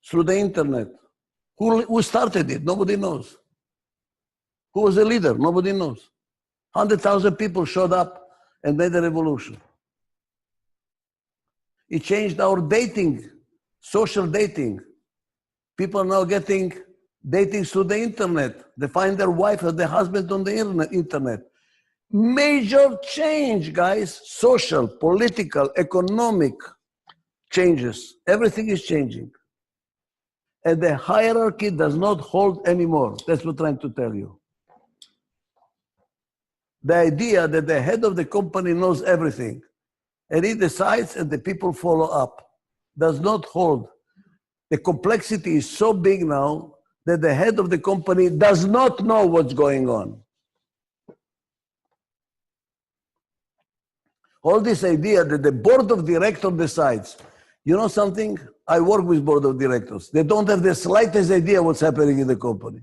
through the internet. Who started it? Nobody knows. Who was the leader? Nobody knows. 100,000 people showed up and made a revolution. It changed our dating, social dating. People are now getting dating through the internet. They find their wife or their husband on the internet. Major change, guys. Social, political, economic changes. Everything is changing. And the hierarchy does not hold anymore. That's what I'm trying to tell you. The idea that the head of the company knows everything and he decides and the people follow up does not hold. The complexity is so big now that the head of the company does not know what's going on. All this idea that the board of directors decides, you know something? I work with board of directors. They don't have the slightest idea what's happening in the company.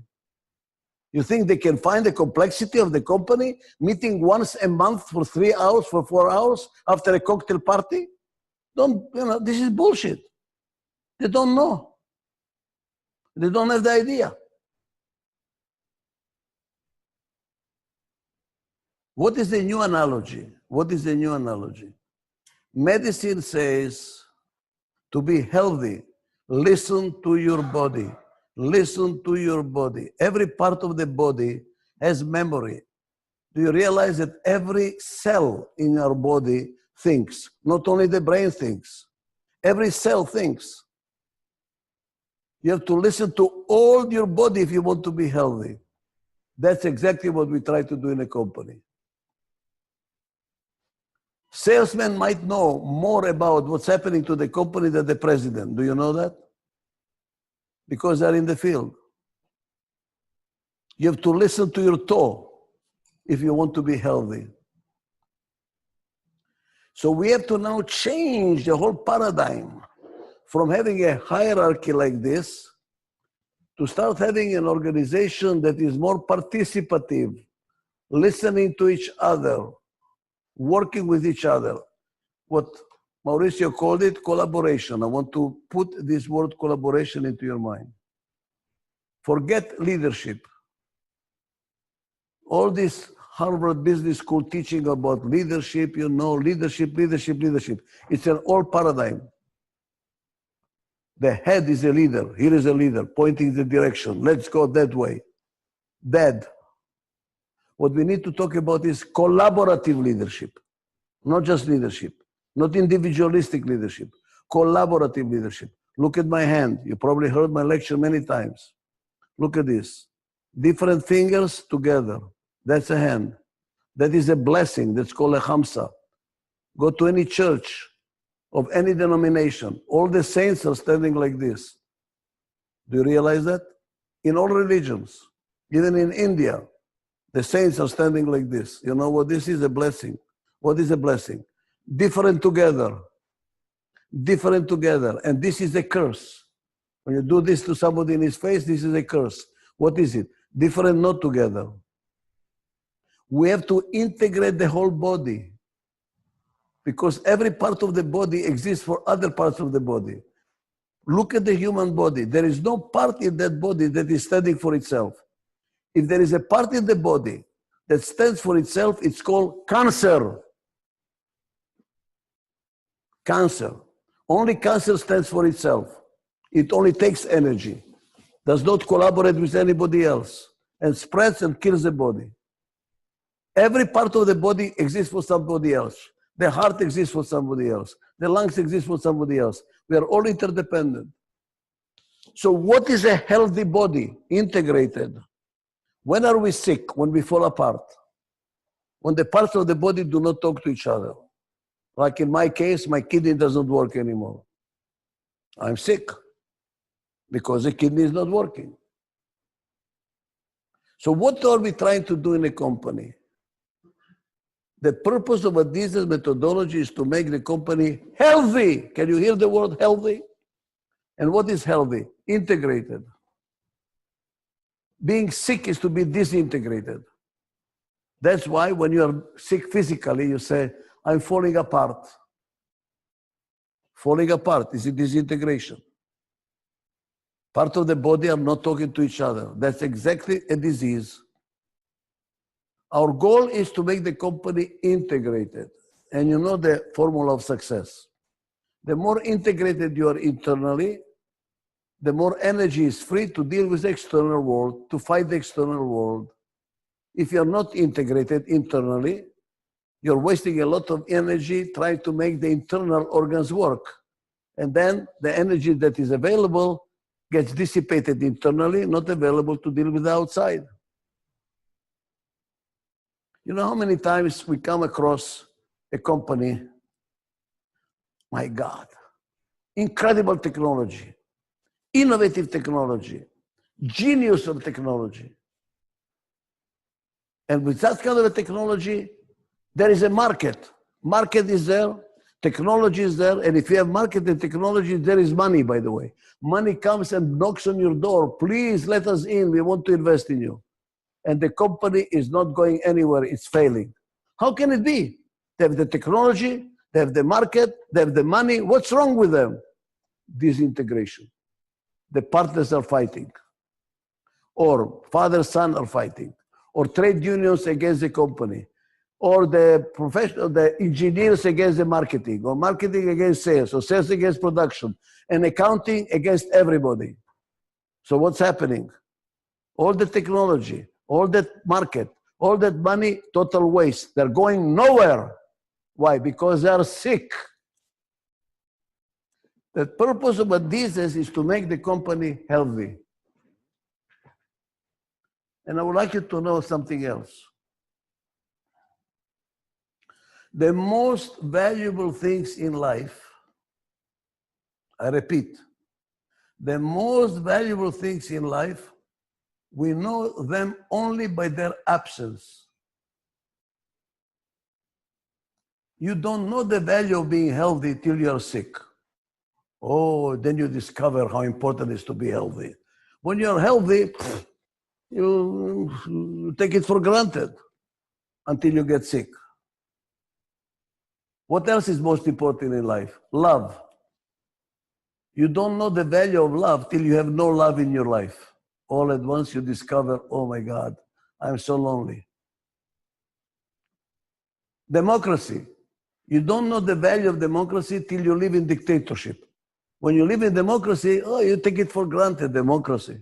You think they can find the complexity of the company meeting once a month for 3 hours, for 4 hours after a cocktail party? This is bullshit. They don't know. They don't have the idea. What is the new analogy? What is the new analogy? Medicine says to be healthy, listen to your body. Listen to your body. Every part of the body has memory. Do you realize that every cell in our body thinks? Not only the brain thinks. Every cell thinks. You have to listen to all your body if you want to be healthy. That's exactly what we try to do in a company. Salesmen might know more about what's happening to the company than the president. Do you know that? Because they're in the field. You have to listen to your toe if you want to be healthy. So we have to now change the whole paradigm from having a hierarchy like this to start having an organization that is more participative, listening to each other, working with each other. What Mauricio called it collaboration. I want to put this word collaboration into your mind. Forget leadership. All this Harvard Business School teaching about leadership, leadership. It's an old paradigm. The head is a leader. Here is a leader pointing the direction. Let's go that way. Dead. What we need to talk about is collaborative leadership. Not just leadership. Not individualistic leadership. Collaborative leadership. Look at my hand. You probably heard my lecture many times. Look at this. Different fingers together. That's a hand. That is a blessing. That's called a hamsa. Go to any church of any denomination. All the saints are standing like this. Do you realize that? In all religions, even in India, the saints are standing like this. You know what this is? A blessing. What is a blessing? Different together. Different together. And this is a curse. When you do this to somebody in his face, this is a curse. What is it? Different, not together. We have to integrate the whole body. Because every part of the body exists for other parts of the body. Look at the human body. There is no part in that body that is standing for itself. If there is a part in the body that stands for itself, it's called cancer. Cancer. Only cancer stands for itself. It only takes energy, does not collaborate with anybody else, and spreads and kills the body. Every part of the body exists for somebody else. The heart exists for somebody else. The lungs exist for somebody else. We are all interdependent. So what is a healthy body? Integrated. When are we sick? When we fall apart. When the parts of the body do not talk to each other. Like in my case, my kidney doesn't work anymore. I'm sick because the kidney is not working. So what are we trying to do in a company? The purpose of Adizes methodology is to make the company healthy. Can you hear the word healthy? And what is healthy? Integrated. Being sick is to be disintegrated. That's why when you are sick physically, you say, I'm falling apart. Falling apart is a disintegration. Part of the body are not talking to each other. That's exactly a disease. Our goal is to make the company integrated. And you know the formula of success. The more integrated you are internally, the more energy is free to deal with the external world, to fight the external world. If you're not integrated internally, you're wasting a lot of energy trying to make the internal organs work. And then the energy that is available gets dissipated internally, not available to deal with the outside. You know how many times we come across a company, my God, incredible technology, innovative technology, genius of technology. And with that kind of a technology, there is a market. Market is there, technology is there, and if you have market and technology, there is money, by the way. Money comes and knocks on your door. Please let us in. We want to invest in you. And the company is not going anywhere. It's failing. How can it be? They have the technology, they have the market, they have the money. What's wrong with them? Disintegration. The partners are fighting. Or father, son are fighting. Or trade unions against the company. Or the engineers against the marketing. Or marketing against sales. Or sales against production. And accounting against everybody. So what's happening? All the technology, all that market, all that money, total waste. They're going nowhere. Why? Because they are sick. The purpose of Adizes is to make the company healthy. And I would like you to know something else. The most valuable things in life, I repeat, the most valuable things in life, we know them only by their absence. You don't know the value of being healthy till you're sick. Oh, then you discover how important it is to be healthy. When you're healthy, you take it for granted until you get sick. What else is most important in life? Love. You don't know the value of love till you have no love in your life. All at once you discover, oh my God, I'm so lonely. Democracy. You don't know the value of democracy till you live in dictatorship. When you live in democracy, oh, you take it for granted, democracy.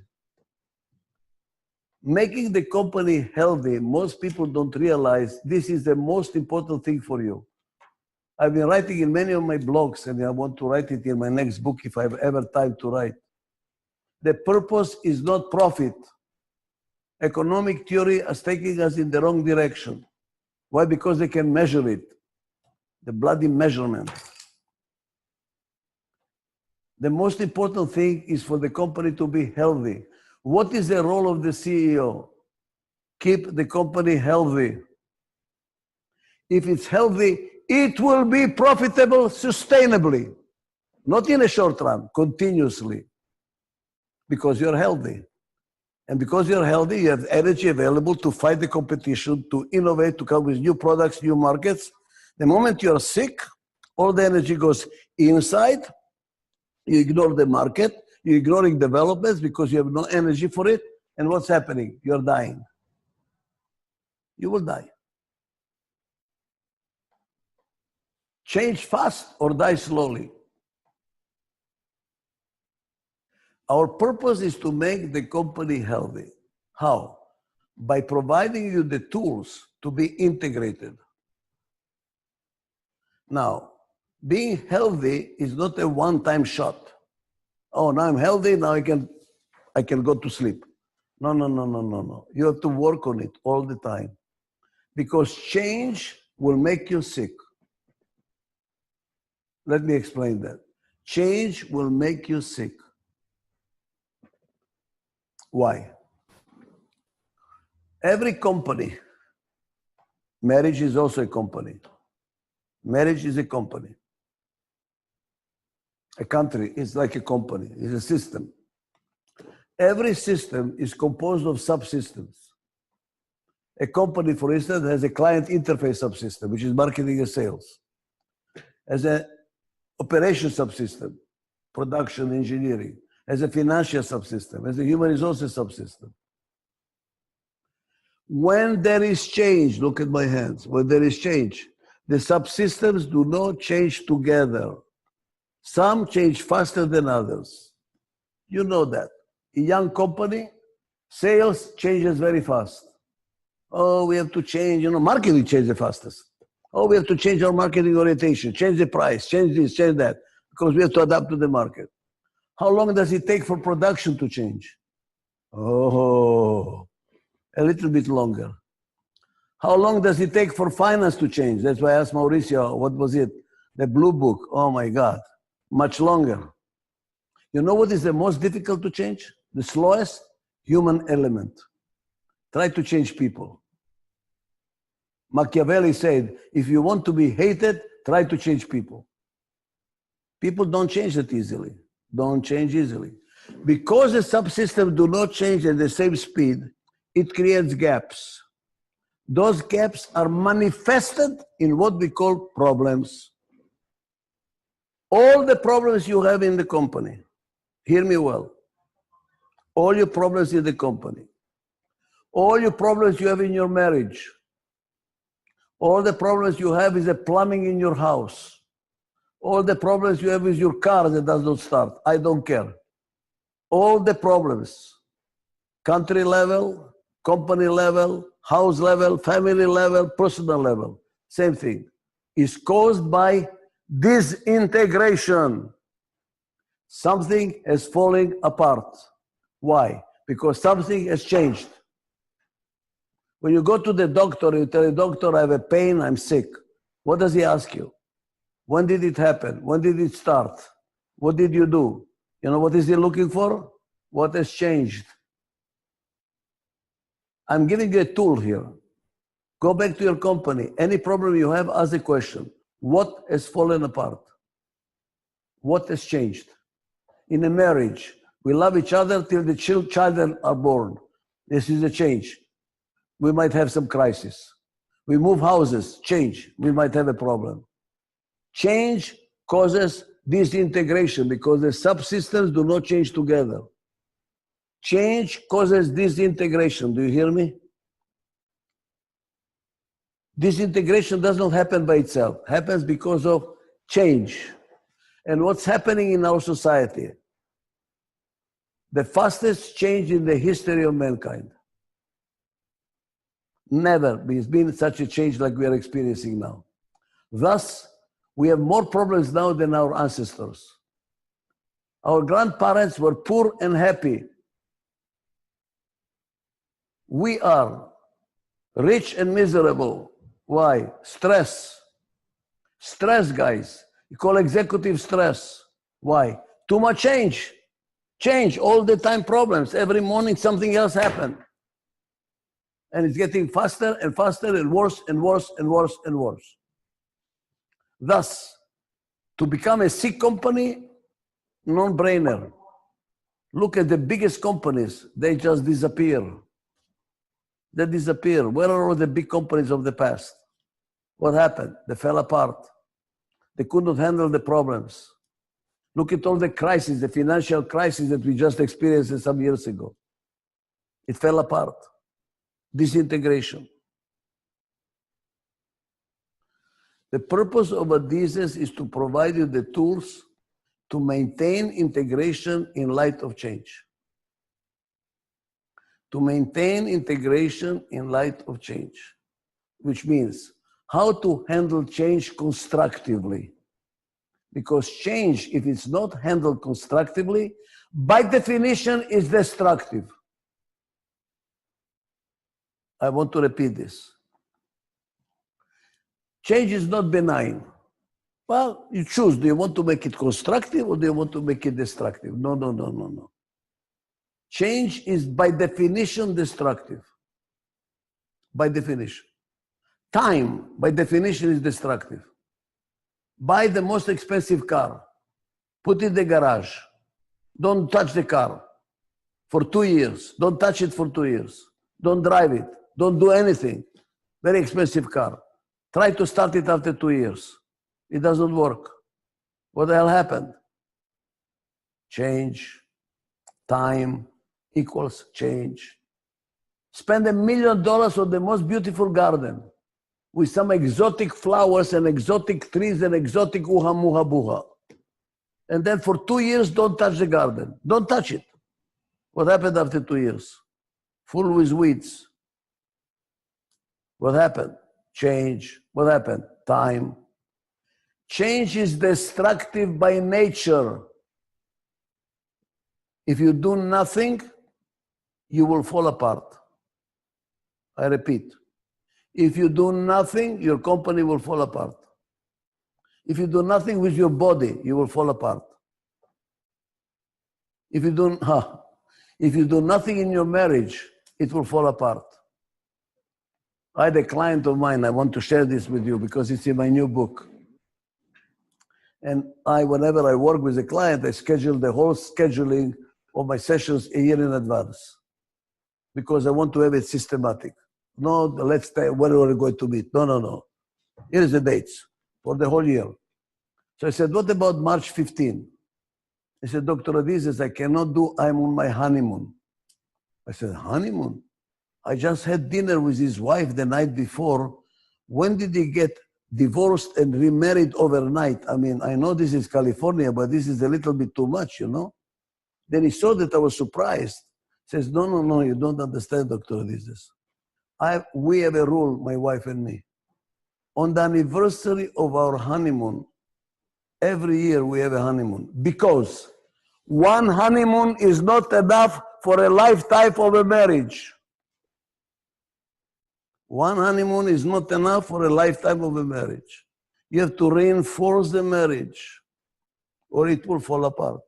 Making the company healthy, most people don't realize this is the most important thing for you. I've been writing in many of my blogs, and I want to write it in my next book if I have ever time to write. The purpose is not profit. Economic theory is taking us in the wrong direction. Why? Because they can measure it. The bloody measurement. The most important thing is for the company to be healthy. What is the role of the CEO? Keep the company healthy. If it's healthy, it will be profitable sustainably. Not in a short run, continuously. Because you're healthy. And because you're healthy, you have energy available to fight the competition, to innovate, to come with new products, new markets. The moment you're sick, all the energy goes inside. You ignore the market. You're ignoring developments because you have no energy for it. And what's happening? You're dying. You will die. Change fast or die slowly. Our purpose is to make the company healthy. How? By providing you the tools to be integrated. Now, being healthy is not a one-time shot. Oh, now I'm healthy, now I can go to sleep. No. You have to work on it all the time. Because change will make you sick. Let me explain that. Change will make you sick. Why? Every company, marriage is also a company. Marriage is a company. A country is like a company, it's a system. Every system is composed of subsystems. A company, for instance, has a client interface subsystem, which is marketing and sales. Has an operation subsystem, production, engineering. Has a financial subsystem. Has a human resources subsystem. When there is change, look at my hands, when there is change, the subsystems do not change together. Some change faster than others. You know that. A young company, sales changes very fast. Oh, we have to change, marketing changes the fastest. Oh, we have to change our marketing orientation, change the price, change this, change that, because we have to adapt to the market. How long does it take for production to change? Oh, a little bit longer. How long does it take for finance to change? That's why I asked Mauricio, what was it? The blue book. Oh my God, much longer. You know what is the most difficult to change? The slowest? Human element. Try to change people. Machiavelli said, if you want to be hated, try to change people. People don't change that easily. Don't change easily. Because the subsystems do not change at the same speed, it creates gaps. Those gaps are manifested in what we call problems. All the problems you have in the company, hear me well, all your problems in the company, all your problems you have in your marriage, all the problems you have is the plumbing in your house, all the problems you have is your car that does not start, I don't care. All the problems, country level, company level, house level, family level, personal level, same thing, is caused by disintegration. Something is falling apart. Why? Because something has changed. When you go to the doctor, you tell the doctor, I have a pain, I'm sick. What does he ask you? When did it happen? When did it start? What did you do? You know what is he looking for? What has changed? I'm giving you a tool here. Go back to your company. Any problem you have, ask the question. What has fallen apart? What has changed? In a marriage, we love each other till the children are born. This is a change. We might have some crisis. We move houses, change. We might have a problem. Change causes disintegration because the subsystems do not change together. Change causes disintegration. Do you hear me? Disintegration does not happen by itself. It happens because of change. And what's happening in our society? The fastest change in the history of mankind. Never has been such a change like we are experiencing now. Thus, we have more problems now than our ancestors. Our grandparents were poor and happy. We are rich and miserable. Why? Stress. Stress, guys. You call executive stress. Why? Too much change. Change, all the time problems. Every morning something else happens. And it's getting faster and faster and worse and worse and worse and worse. Thus, to become a sick company, non-brainer. Look at the biggest companies, they just disappear. They disappear. Where are all the big companies of the past? What happened? They fell apart. They could not handle the problems. Look at all the crises, the financial crisis that we just experienced some years ago. It fell apart. Disintegration. The purpose of Adizes is to provide you the tools to maintain integration in light of change. To maintain integration in light of change, which means how to handle change constructively. Because change, if it's not handled constructively, by definition is destructive. I want to repeat this. Change is not benign. Well, you choose. Do you want to make it constructive or do you want to make it destructive? No, no, no, no, no. Change is by definition destructive. By definition. Time, by definition, is destructive. Buy the most expensive car. Put it in the garage. Don't touch the car. for 2 years. Don't touch it for 2 years. Don't drive it. Don't do anything. Very expensive car. Try to start it after 2 years. It doesn't work. What the hell happened? Change, time equals change. Spend $1 million on the most beautiful garden with some exotic flowers and exotic trees and exotic uha muha buha. And then for 2 years, don't touch the garden. Don't touch it. What happened after 2 years? Full with weeds. What happened? Change. What happened? Time. Change is destructive by nature. If you do nothing, you will fall apart. I repeat. If you do nothing, your company will fall apart. If you do nothing with your body, you will fall apart. If you do nothing in your marriage, it will fall apart. I had a client of mine, I want to share this with you because it's in my new book. And whenever I work with a client, I schedule the whole scheduling of my sessions a year in advance because I want to have it systematic. No, let's say when we're going to meet. No. Here is the dates for the whole year. So I said, what about March 15? He said, Dr. Adizes, I cannot do, I'm on my honeymoon. I said, honeymoon? I just had dinner with his wife the night before. When did he get divorced and remarried overnight? I mean, I know this is California, but this is a little bit too much, you know? Then he saw that I was surprised. He says, no, you don't understand, Dr. Adizes. We have a rule, my wife and me. On the anniversary of our honeymoon, every year we have a honeymoon because one honeymoon is not enough for a lifetime of a marriage. One honeymoon is not enough for a lifetime of a marriage. You have to reinforce the marriage or it will fall apart.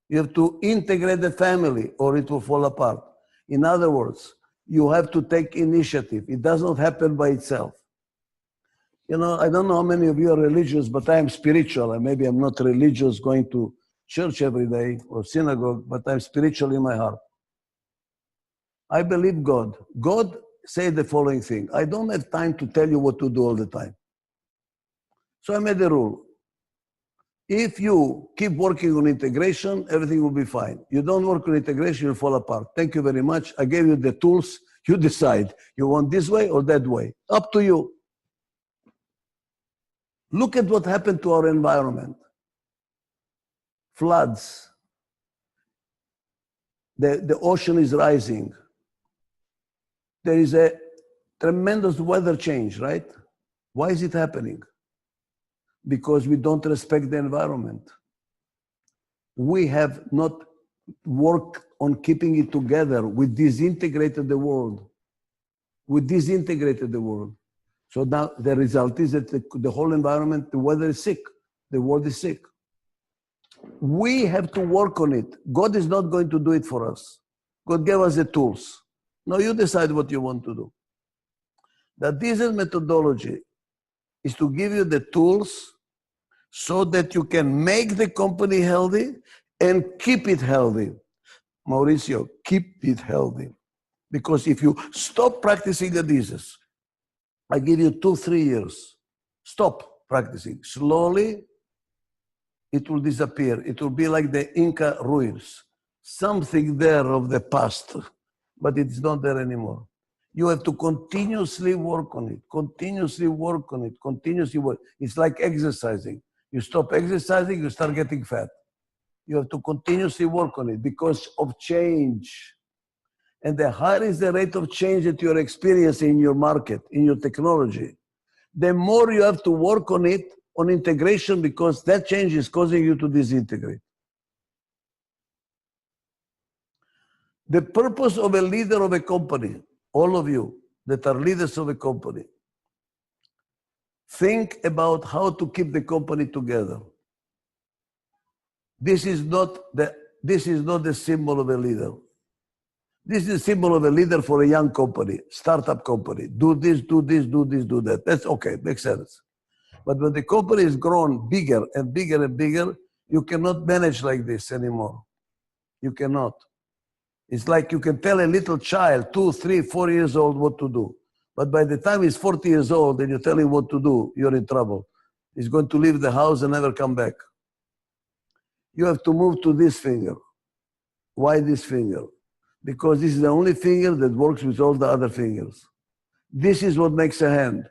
You have to integrate the family or it will fall apart. In other words, you have to take initiative. It does not happen by itself. You know, I don't know how many of you are religious, but I am spiritual. And maybe I'm not religious going to church every day or synagogue, but I'm spiritual in my heart. I believe God. God said the following thing. I don't have time to tell you what to do all the time. So I made a rule. If you keep working on integration, everything will be fine. You don't work on integration, you'll fall apart. Thank you very much. I gave you the tools. You decide. You want this way or that way. Up to you. Look at what happened to our environment. Floods. The ocean is rising. There is a tremendous weather change, right? Why is it happening? Because we don't respect the environment. We have not worked on keeping it together. We disintegrated the world. So now the result is that the whole environment, the weather is sick. The world is sick. We have to work on it. God is not going to do it for us. God gave us the tools. Now you decide what you want to do. The Adizes methodology is to give you the tools so that you can make the company healthy and keep it healthy. Mauricio, keep it healthy. Because if you stop practicing Adizes, I give you 2-3 years. Stop practicing. Slowly, it will disappear. It will be like the Inca ruins. Something there of the past, but it's not there anymore. You have to continuously work on it, continuously work on it, continuously work. It's like exercising. You stop exercising, you start getting fat. You have to continuously work on it because of change. And the higher is the rate of change that you're experiencing in your market, in your technology, the more you have to work on it, on integration, because that change is causing you to disintegrate. The purpose of a leader of a company, all of you that are leaders of a company, think about how to keep the company together. This is not the symbol of a leader. This is a symbol of a leader for a young company, startup company. Do this, do this, do this, do that. That's okay, makes sense. But when the company is grown bigger and bigger and bigger, you cannot manage like this anymore. You cannot. It's like you can tell a little child, 2, 3, 4 years old, what to do. But by the time he's 40 years old and you tell him what to do, you're in trouble. He's going to leave the house and never come back. You have to move to this finger. Why this finger? Because this is the only finger that works with all the other fingers. This is what makes a hand.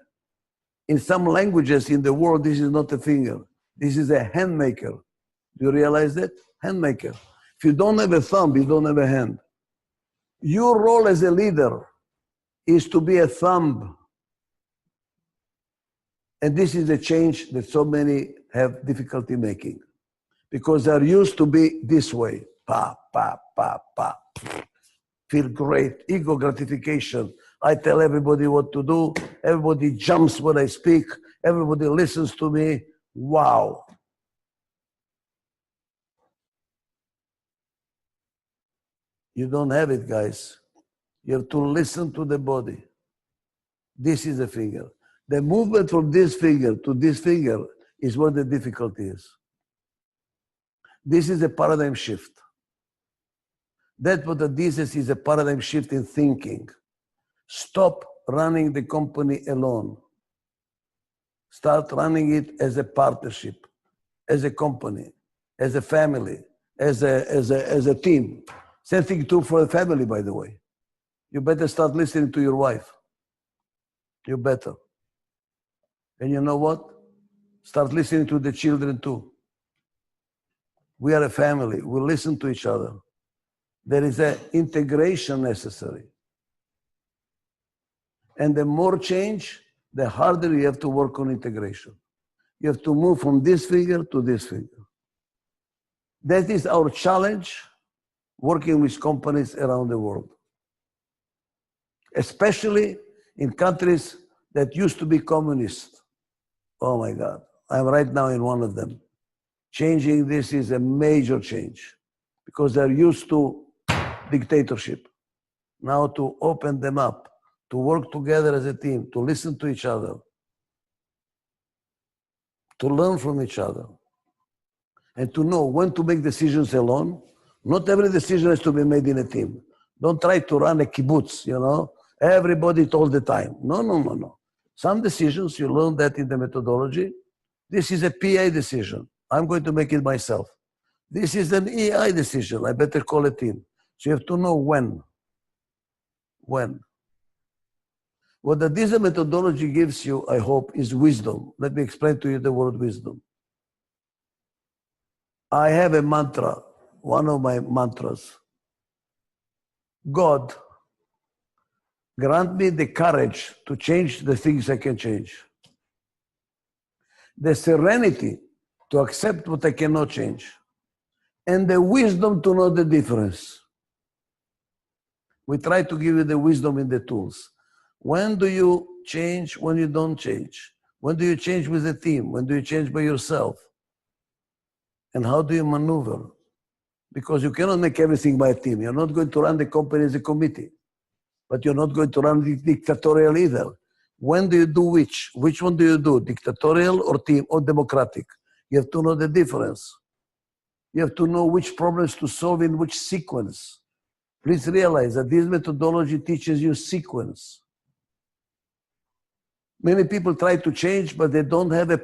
In some languages in the world, this is not a finger. This is a hand maker. Do you realize that? Hand maker. If you don't have a thumb, you don't have a hand. Your role as a leader is to be a thumb. And this is the change that so many have difficulty making. Because they're used to be this way. Pa, pa, pa, pa. Feel great. Ego gratification. I tell everybody what to do. Everybody jumps when I speak. Everybody listens to me. Wow. You don't have it, guys. You have to listen to the body. This is the finger. The movement from this finger to this finger is where the difficulty is. This is a paradigm shift. That's what Adizes is, a paradigm shift in thinking. Stop running the company alone. Start running it as a partnership, as a company, as a family, as a team. Same thing too for a family, by the way. You better start listening to your wife. You better. And you know what? Start listening to the children too. We are a family. We listen to each other. There is an integration necessary. And the more change, the harder you have to work on integration. You have to move from this finger to this finger. That is our challenge working with companies around the world. Especially in countries that used to be communist. Oh my God, I'm right now in one of them. Changing this is a major change because they're used to dictatorship. Now to open them up, to work together as a team, to listen to each other, to learn from each other, and to know when to make decisions alone. Not every decision has to be made in a team. Don't try to run a kibbutz, you know, everybody all the time. No. Some decisions, you learn that in the methodology. This is a PA decision. I'm going to make it myself. This is an EI decision. I better call a team. So you have to know when. When. What the Adizes methodology gives you, I hope, is wisdom. Let me explain to you the word wisdom. I have a mantra, one of my mantras. God, grant me the courage to change the things I can change. The serenity to accept what I cannot change. And the wisdom to know the difference. We try to give you the wisdom in the tools. When do you change? When you don't change? When do you change with a team? When do you change by yourself? And how do you maneuver? Because you cannot make everything by a team. You're not going to run the company as a committee. But you're not going to run the dictatorial either. When do you do which? Which one do you do? Dictatorial or team or democratic? You have to know the difference. You have to know which problems to solve in which sequence. Please realize that this methodology teaches you sequence. Many people try to change, but they don't have a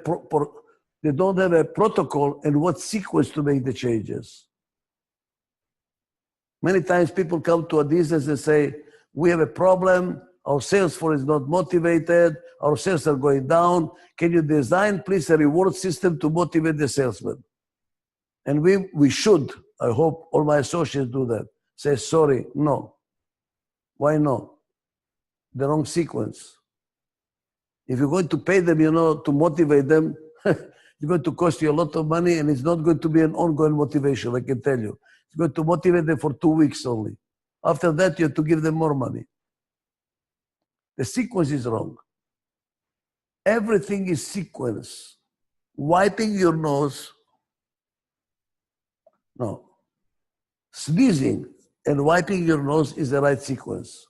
protocol and what sequence to make the changes. Many times people come to Adizes and say, we have a problem, our sales force is not motivated, our sales are going down. Can you design, please, a reward system to motivate the salesman? And we should, I hope all my associates do that. Say, sorry, no. Why no? The wrong sequence. If you're going to pay them, you know, to motivate them, it's going to cost you a lot of money and it's not going to be an ongoing motivation, I can tell you. It's going to motivate them for 2 weeks only. After that, you have to give them more money. The sequence is wrong. Everything is sequence. Wiping your nose, no. Sneezing and wiping your nose is the right sequence.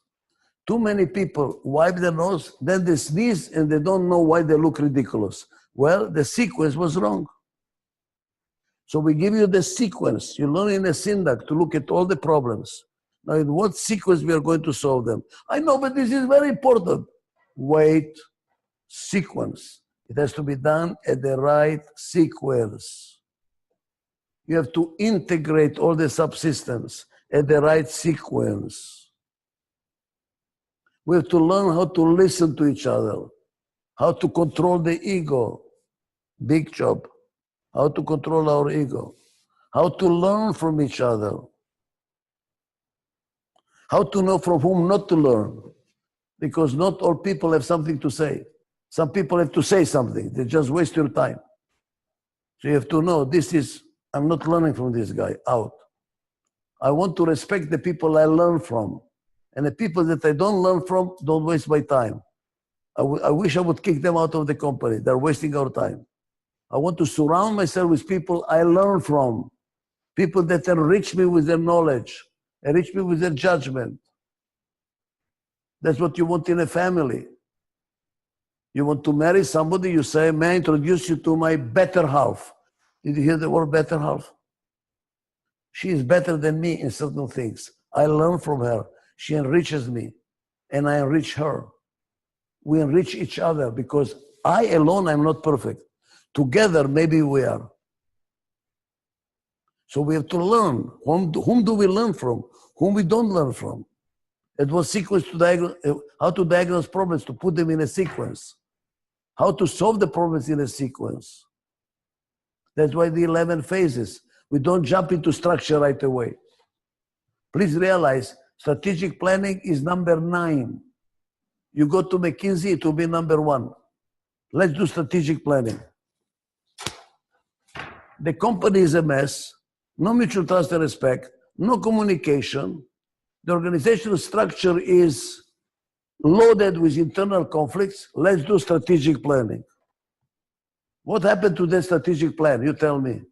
Too many people wipe their nose, then they sneeze and they don't know why they look ridiculous. Well, the sequence was wrong. So we give you the sequence. You learn in a syntax to look at all the problems. Now, in what sequence we are going to solve them? I know, but this is very important. Wait, sequence. It has to be done at the right sequence. You have to integrate all the subsystems at the right sequence. We have to learn how to listen to each other, how to control the ego. Big job. How to control our ego. How to learn from each other. How to know from whom not to learn. Because not all people have something to say. Some people have to say something. They just waste your time. So you have to know, I'm not learning from this guy, out. I want to respect the people I learn from. And the people that I don't learn from, don't waste my time. I wish I would kick them out of the company. They're wasting our time. I want to surround myself with people I learn from. People that enrich me with their knowledge, enrich me with their judgment. That's what you want in a family. You want to marry somebody, you say, may I introduce you to my better half. Did you hear the word better half? She is better than me in certain things. I learn from her. She enriches me, and I enrich her. We enrich each other because I alone am not perfect. Together, maybe we are. So we have to learn. Whom do we learn from? Whom we don't learn from? At what sequence to diagnose, how to diagnose problems, to put them in a sequence. How to solve the problems in a sequence. That's why the 11 phases. We don't jump into structure right away. Please realize, strategic planning is number 9. You go to McKinsey, it will be number 1. Let's do strategic planning. The company is a mess, no mutual trust and respect, no communication. The organizational structure is loaded with internal conflicts. Let's do strategic planning. What happened to that strategic plan? You tell me.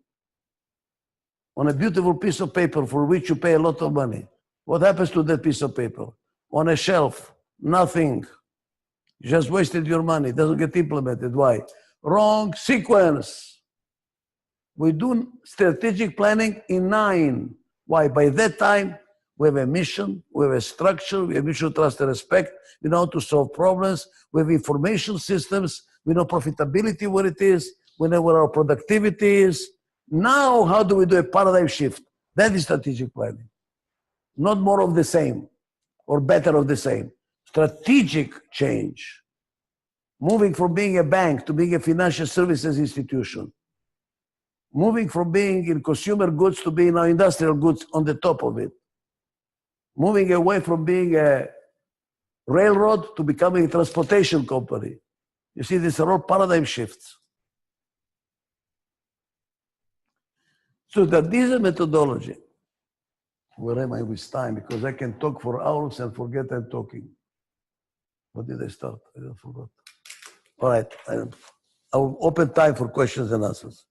On a beautiful piece of paper for which you pay a lot of money. What happens to that piece of paper? On a shelf, nothing. You just wasted your money. It doesn't get implemented. Why? Wrong sequence. We do strategic planning in 9. Why? By that time, we have a mission, we have a structure, we have mutual trust and respect, we know how to solve problems, we have information systems, we know profitability, what it is, we know where our productivity is. Now, how do we do a paradigm shift? That is strategic planning. Not more of the same or better of the same. Strategic change. Moving from being a bank to being a financial services institution. Moving from being in consumer goods to being now industrial goods on the top of it. Moving away from being a railroad to becoming a transportation company. You see, these are all paradigm shifts. So that this is a methodology. Where am I with time? Because I can talk for hours and forget I'm talking. What did I start? I forgot. All right. I will open time for questions and answers.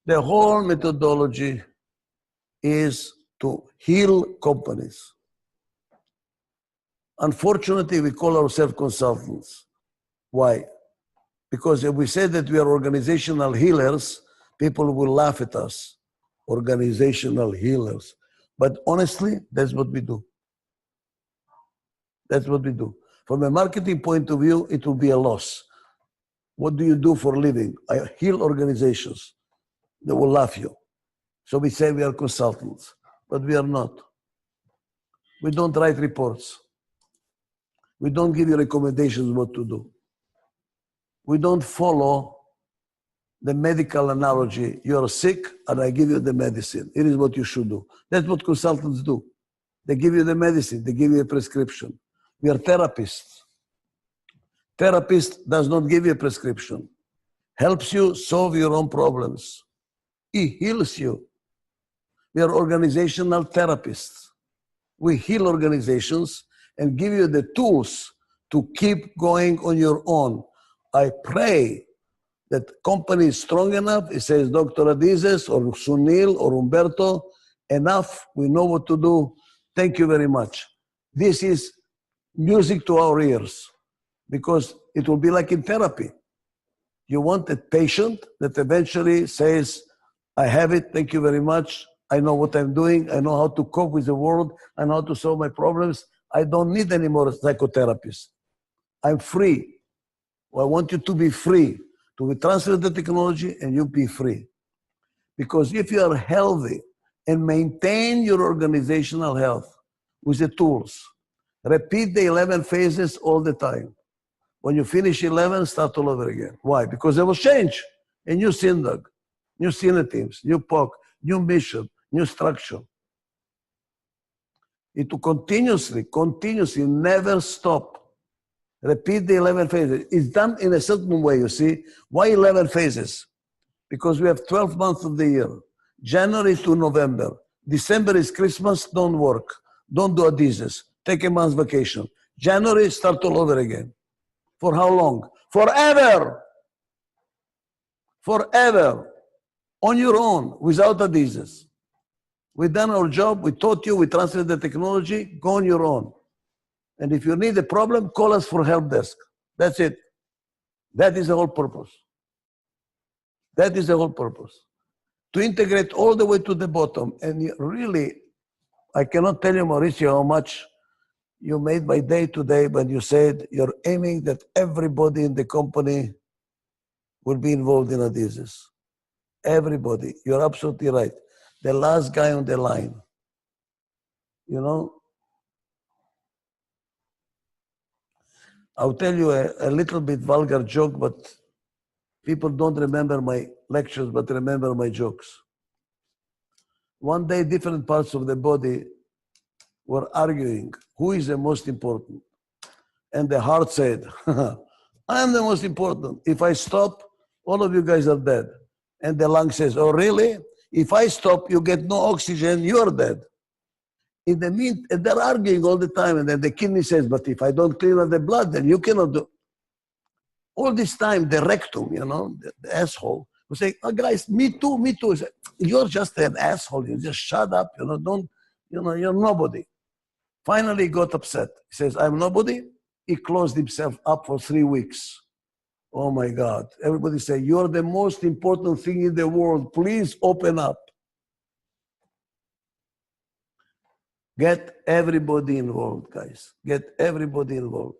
The whole methodology is to heal companies. Unfortunately, we call ourselves consultants. Why? Because if we say that we are organizational healers, people will laugh at us. Organizational healers. But honestly, that's what we do. That's what we do. From a marketing point of view, it will be a loss. What do you do for a living? I heal organizations. They will laugh you. So we say we are consultants, but we are not. We don't write reports. We don't give you recommendations what to do. We don't follow the medical analogy. You are sick and I give you the medicine. It is what you should do. That's what consultants do. They give you the medicine. They give you a prescription. We are therapists. Therapist does not give you a prescription. Helps you solve your own problems. He heals you. We are organizational therapists. We heal organizations and give you the tools to keep going on your own. I pray that company is strong enough, it says Dr. Adizes or Sunil or Umberto, enough, we know what to do. Thank you very much. This is music to our ears because it will be like in therapy. You want a patient that eventually says, I have it. Thank you very much. I know what I'm doing. I know how to cope with the world. I know how to solve my problems. I don't need any more psychotherapists. I'm free. Well, I want you to be free, to transfer the technology and you be free. Because if you are healthy and maintain your organizational health with the tools, repeat the 11 phases all the time. When you finish 11, start all over again. Why? Because there was change. A new synagogue, new senior teams, new POC, new mission, new structure. It to continuously, never stop. Repeat the 11 phases. It's done in a certain way, you see. Why 11 phases? Because we have 12 months of the year. January to November. December is Christmas, don't work. Don't do Adizes. Take a month's vacation. January, start all over again. For how long? Forever. Forever. On your own, without Adizes. We've done our job, we taught you, we transferred the technology, go on your own. And if you need a problem, call us for help desk. That's it. That is the whole purpose. That is the whole purpose. To integrate all the way to the bottom. And really, I cannot tell you, Mauricio, how much you made my day today when you said you're aiming that everybody in the company will be involved in Adizes. Everybody. You're absolutely right. The last guy on the line. You know? I'll tell you a little bit vulgar joke, but people don't remember my lectures, but remember my jokes. One day, different parts of the body were arguing, who is the most important? And the heart said, I am the most important. If I stop, all of you guys are dead. And the lung says, oh, really? If I stop, you get no oxygen, you're dead. In the meantime, they're arguing all the time. And then the kidney says, but if I don't clean up the blood, then you cannot do. All this time, the rectum, you know, the asshole, was saying, oh, guys, me too, me too. Said, you're just an asshole. You just shut up. You know, don't, you know, you're nobody. Finally, he got upset. He says, I'm nobody. He closed himself up for 3 weeks. Oh, my God. Everybody say, you're the most important thing in the world. Please open up. Get everybody involved, guys. Get everybody involved.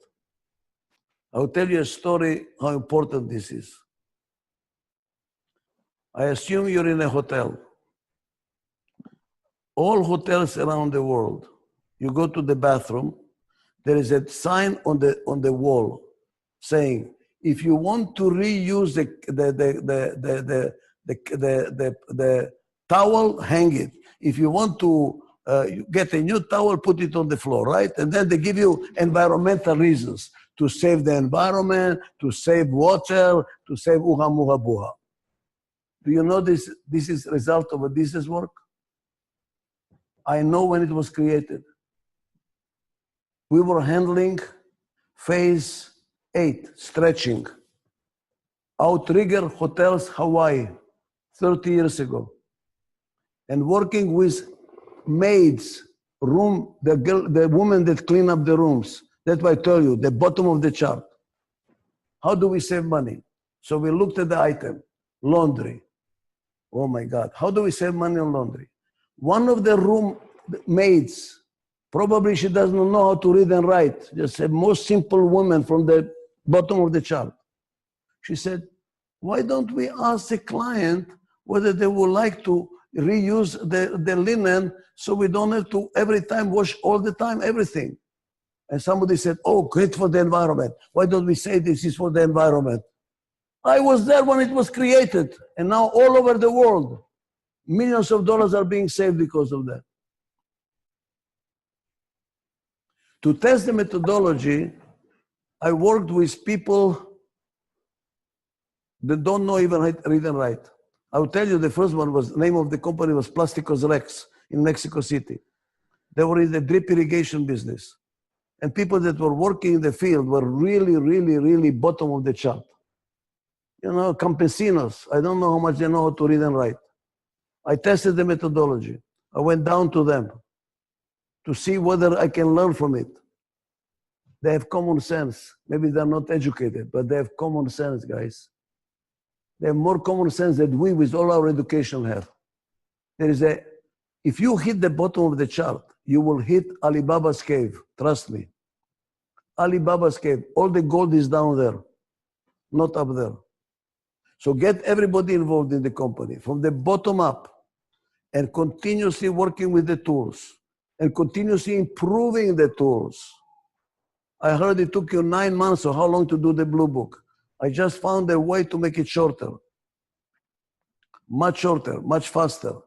I'll tell you a story how important this is. I assume you're in a hotel. All hotels around the world, you go to the bathroom, there is a sign on the wall saying, if you want to reuse the towel, hang it. If you want to get a new towel, put it on the floor, right? And then they give you environmental reasons to save the environment, to save water, to save uha muha buha. Do you know this is result of Adizes work? I know when it was created. We were handling phase 8, stretching. Outrigger Hotels, Hawaii, 30 years ago. And working with maids, the women that clean up the rooms. That's why I tell you, the bottom of the chart. How do we save money? So we looked at the item, laundry. Oh my God, how do we save money on laundry? One of the room maids, probably she doesn't know how to read and write, just a most simple woman from the bottom of the chart. She said, why don't we ask the client whether they would like to reuse the linen so we don't have to every time wash all the time everything. And somebody said, oh, great for the environment. Why don't we say this is for the environment? I was there when it was created. And now all over the world, millions of dollars are being saved because of that. To test the methodology, I worked with people that don't know even read and write. I'll tell you, the first one was, name of the company was Plásticos Rex in Mexico City. They were in the drip irrigation business. And people that were working in the field were really, really, really bottom of the chart. You know, campesinos, I don't know how much they know how to read and write. I tested the methodology. I went down to them to see whether I can learn from it. They have common sense. Maybe they're not educated, but they have common sense, guys. They have more common sense than we, with all our education, have. If you hit the bottom of the chart, you will hit Alibaba's cave. Trust me. Alibaba's cave. All the gold is down there, not up there. So get everybody involved in the company from the bottom up and continuously working with the tools and continuously improving the tools. I heard it took you 9 months or how long to do the blue book. I just found a way to make it shorter, much faster.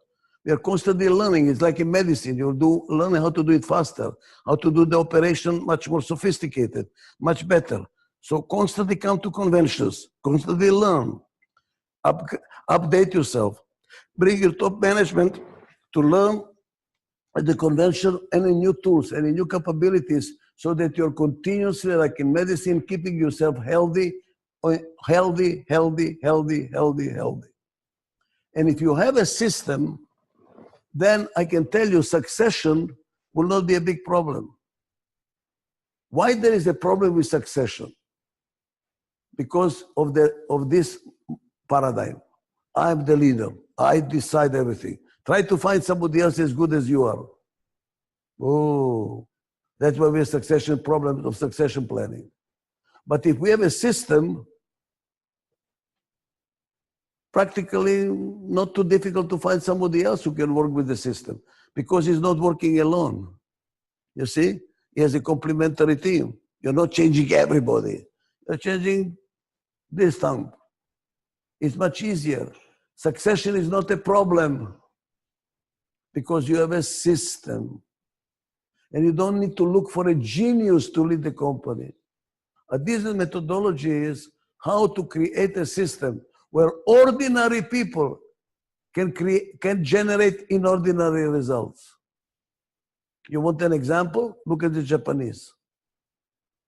We are constantly learning. It's like in medicine. You learn how to do it faster, how to do the operation much more sophisticated, much better. So constantly come to conventions, constantly learn, update yourself, bring your top management to learn at the convention and in new tools and in new capabilities so that you're continuously, like in medicine, keeping yourself healthy. And if you have a system, then I can tell you succession will not be a big problem. Why there is a problem with succession? Because of this paradigm. I'm the leader. I decide everything. Try to find somebody else as good as you are. Oh, that's why we have succession problems of succession planning. But if we have a system, practically not too difficult to find somebody else who can work with the system because he's not working alone. You see, he has a complementary team. You're not changing everybody. You're changing this thumb. It's much easier. Succession is not a problem because you have a system. And you don't need to look for a genius to lead the company. Adizes methodology is how to create a system where ordinary people can generate inordinary results. You want an example? Look at the Japanese.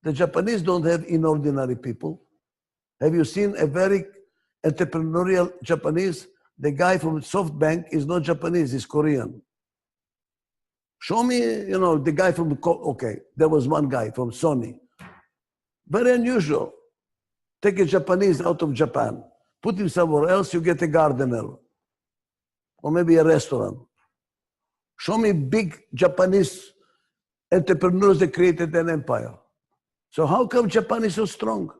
The Japanese don't have inordinary people. Have you seen a very entrepreneurial Japanese? The guy from SoftBank is not Japanese, he's Korean. Show me, the guy from, okay, there was one guy from Sony. Very unusual. Take a Japanese out of Japan. Put him somewhere else, you get a gardener. Or maybe a restaurant. Show me big Japanese entrepreneurs that created an empire. So how come Japan is so strong?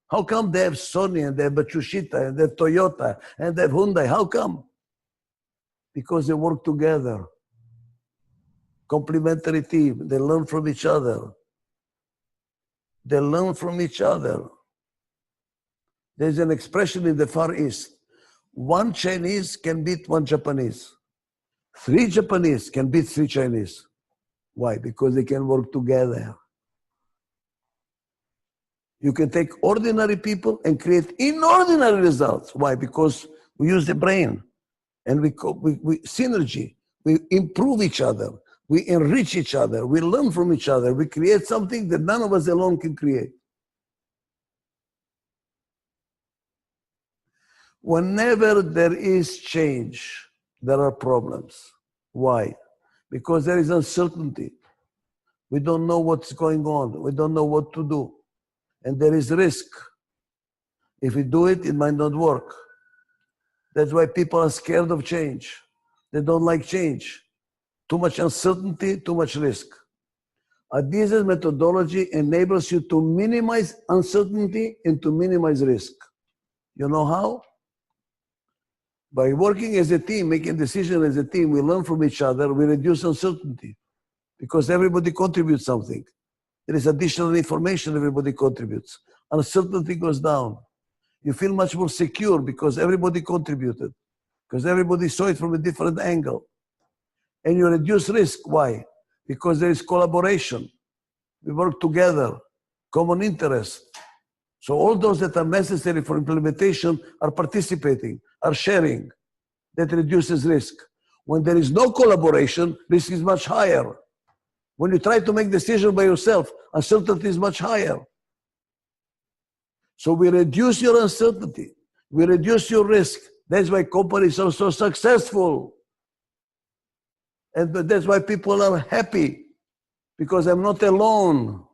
How come they have Sony and they have Matsushita and they have Toyota and they have Hyundai? How come? Because they work together. Complementary team. They learn from each other. They learn from each other. There's an expression in the Far East. One Chinese can beat one Japanese. 3 Japanese can beat 3 Chinese. Why? Because they can work together. You can take ordinary people and create inordinary results. Why? Because we use the brain and we synergy. We improve each other. We enrich each other. We learn from each other. We create something that none of us alone can create. Whenever there is change, there are problems. Why? Because there is uncertainty. We don't know what's going on. We don't know what to do. And there is risk. If we do it, it might not work. That's why people are scared of change. They don't like change. Too much uncertainty, too much risk. Adizes methodology enables you to minimize uncertainty and to minimize risk. You know how? By working as a team, making decisions as a team, we learn from each other, we reduce uncertainty because everybody contributes something. There is additional information, everybody contributes. Uncertainty goes down. You feel much more secure because everybody contributed, because everybody saw it from a different angle. And you reduce risk. Why? Because there is collaboration. We work together, common interest. So all those that are necessary for implementation are participating, are sharing. That reduces risk. When there is no collaboration, risk is much higher. When you try to make decisions by yourself, uncertainty is much higher. So we reduce your uncertainty. We reduce your risk. That's why companies are so successful. And that's why people are happy. Because I'm not alone.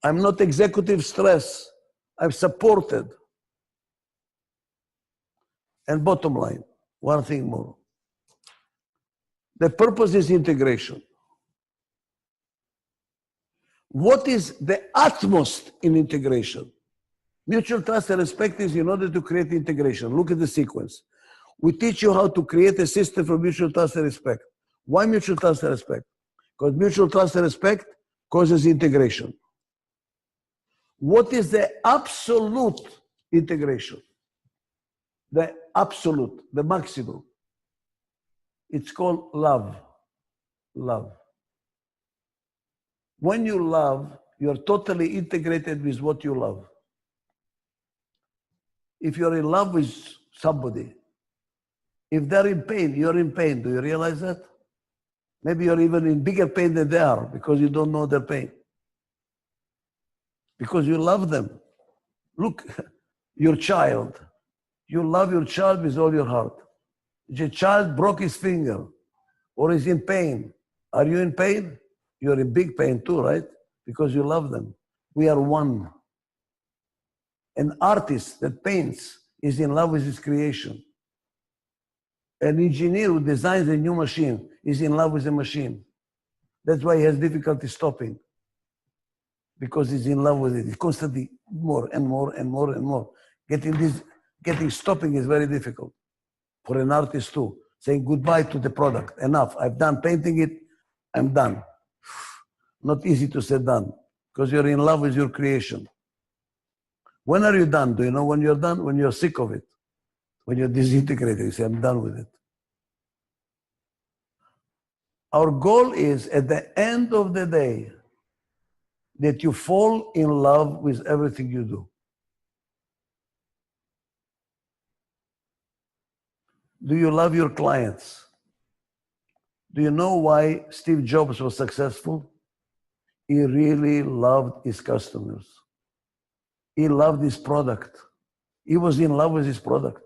I'm not executive stress. I'm supported. And bottom line, one thing more. The purpose is integration. What is the utmost in integration? Mutual trust and respect is in order to create integration. Look at the sequence. We teach you how to create a system for mutual trust and respect. Why mutual trust and respect? Because mutual trust and respect causes integration. What is the absolute integration? The absolute, the maximum. It's called love. Love. When you love, you're totally integrated with what you love. If you're in love with somebody, if they're in pain, you're in pain. Do you realize that? Maybe you're even in bigger pain than they are because you don't know their pain. Because you love them. Look, your child. You love your child with all your heart. If your child broke his finger or is in pain, are you in pain? You're in big pain too, right? Because you love them. We are one. An artist that paints is in love with his creation. An engineer who designs a new machine is in love with the machine. That's why he has difficulty stopping. Because he's in love with it. He's constantly more and more and more and more. Getting stopping is very difficult. For an artist too. Saying goodbye to the product. Enough. I've done painting it. I'm done. Not easy to say done. Because you're in love with your creation. When are you done? Do you know when you're done? When you're sick of it. When you're disintegrated, you say, I'm done with it. Our goal is, at the end of the day, that you fall in love with everything you do. Do you love your clients? Do you know why Steve Jobs was successful? He really loved his customers. He loved his product. He was in love with his product.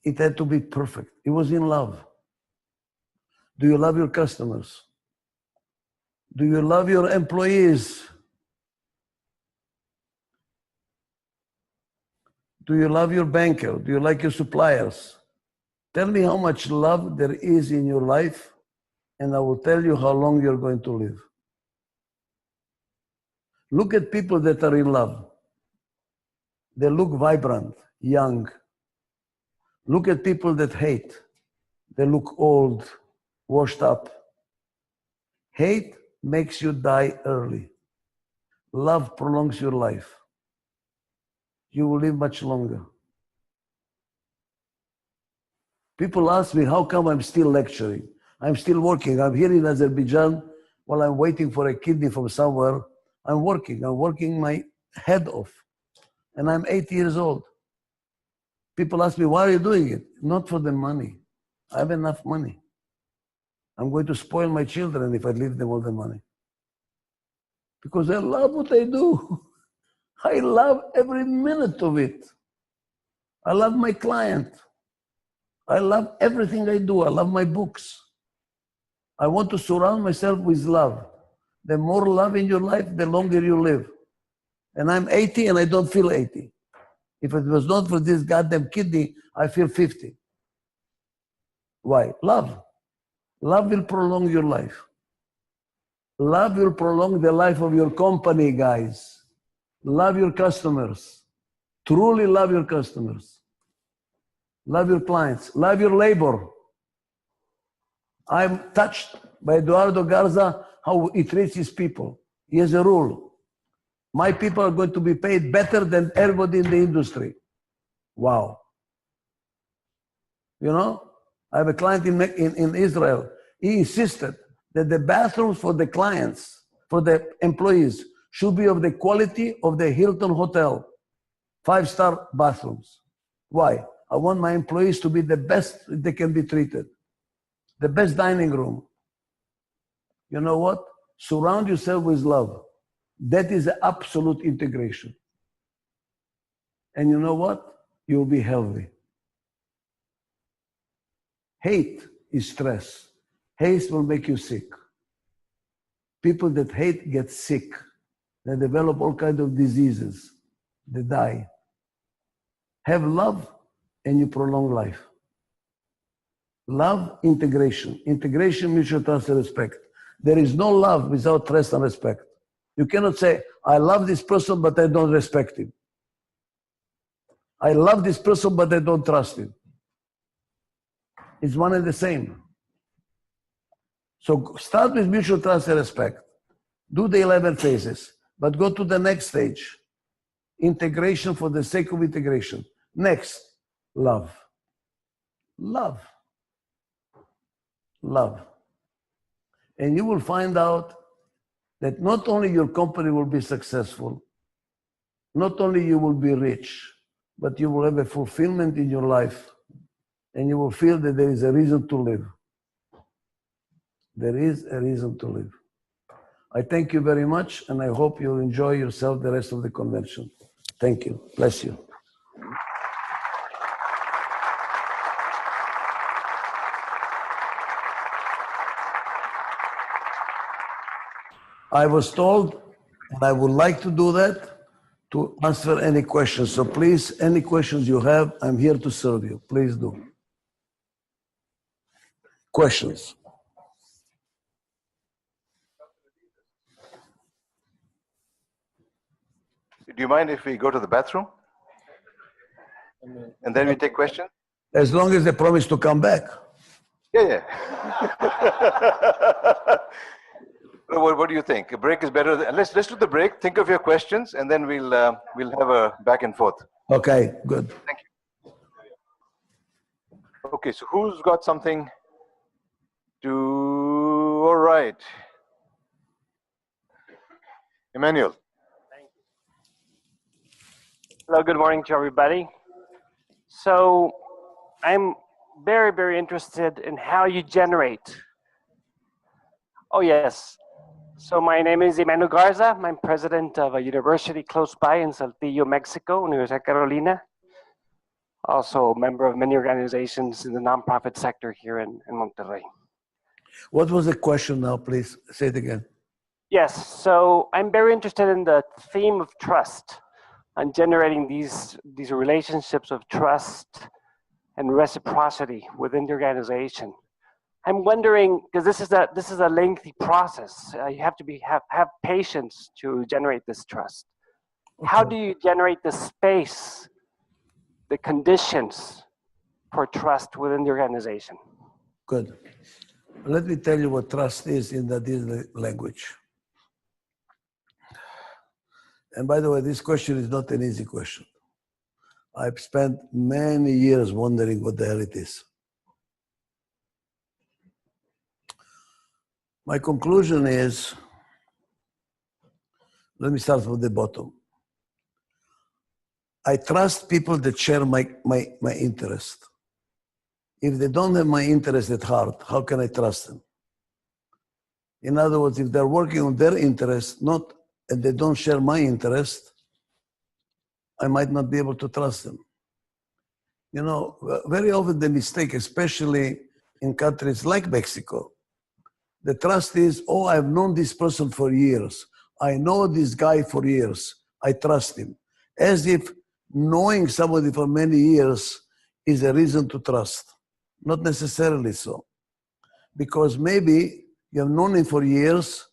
It had to be perfect. He was in love. Do you love your customers? Do you love your employees? Do you love your banker? Do you like your suppliers? Tell me how much love there is in your life, and I will tell you how long you're going to live. Look at people that are in love. They look vibrant, young. Look at people that hate. They look old, washed up. Hate makes you die early. Love prolongs your life. You will live much longer. People ask me, how come I'm still lecturing? I'm still working. I'm here in Azerbaijan while I'm waiting for a kidney from somewhere. I'm working my head off. And I'm 80 years old. People ask me, why are you doing it? Not for the money. I have enough money. I'm going to spoil my children if I leave them all the money. Because I love what I do. I love every minute of it. I love my client. I love everything I do. I love my books. I want to surround myself with love. The more love in your life, the longer you live. And I'm 80 and I don't feel 80. If it was not for this goddamn kidney, I feel 50. Why? Love. Love will prolong your life. Love will prolong the life of your company, guys. Love your customers. Truly love your customers. Love your clients. Love your labor. I'm touched by Eduardo Garza, how he treats his people. He has a rule. My people are going to be paid better than everybody in the industry. Wow. You know, I have a client in Israel. He insisted that the bathrooms for the clients, for the employees, should be of the quality of the Hilton Hotel, 5-star bathrooms. Why? I want my employees to be the best they can be treated. The best dining room. You know what? Surround yourself with love. That is the absolute integration. And you know what? You'll be healthy. Hate is stress. Hate will make you sick. People that hate get sick. They develop all kinds of diseases. They die. Have love, and you prolong life. Love, integration. Integration, mutual trust and respect. There is no love without trust and respect. You cannot say, I love this person, but I don't respect him. I love this person, but I don't trust him. It's one and the same. So start with mutual trust and respect. Do the 11 phases, but go to the next stage. Integration for the sake of integration. Next, love. Love. Love. And you will find out that not only your company will be successful, not only you will be rich, but you will have a fulfillment in your life, and you will feel that there is a reason to live. There is a reason to live. I thank you very much, and I hope you'll enjoy yourself the rest of the convention. Thank you. Bless you. I was told, and I would like to do that, to answer any questions. So please, any questions you have, I'm here to serve you. Please do. Questions? Do you mind if we go to the bathroom? And then we take questions? As long as they promise to come back. Yeah. What do you think? A break is better. Let's do the break. Think of your questions, and then we'll have a back and forth. Okay, good. Thank you. Okay, so who's got something to? All right, Emmanuel. Hello, good morning to everybody. So I'm very, very interested in how you generate. Oh, yes. So my name is Emmanuel Garza. I'm president of a university close by in Saltillo, Mexico, Universidad Carolina. Also a member of many organizations in the nonprofit sector here in Monterrey. What was the question now, please? Say it again. Yes, so I'm very interested in the theme of trust and generating these relationships of trust and reciprocity within the organization. I'm wondering, because this is a lengthy process. You have to have patience to generate this trust. Okay. How do you generate the space, the conditions for trust within the organization? Good. Let me tell you what trust is in the Adizes language. And by the way, this question is not an easy question. I've spent many years wondering what the hell it is. My conclusion is, let me start from the bottom. I trust people that share my interest. If they don't have my interest at heart, how can I trust them? In other words, if they're working on their interest, and they don't share my interest, I might not be able to trust them. You know, very often the mistake, especially in countries like Mexico, the trust is, oh, I've known this person for years. I know this guy for years. I trust him. As if knowing somebody for many years is a reason to trust. Not necessarily so. Because maybe you have known him for years,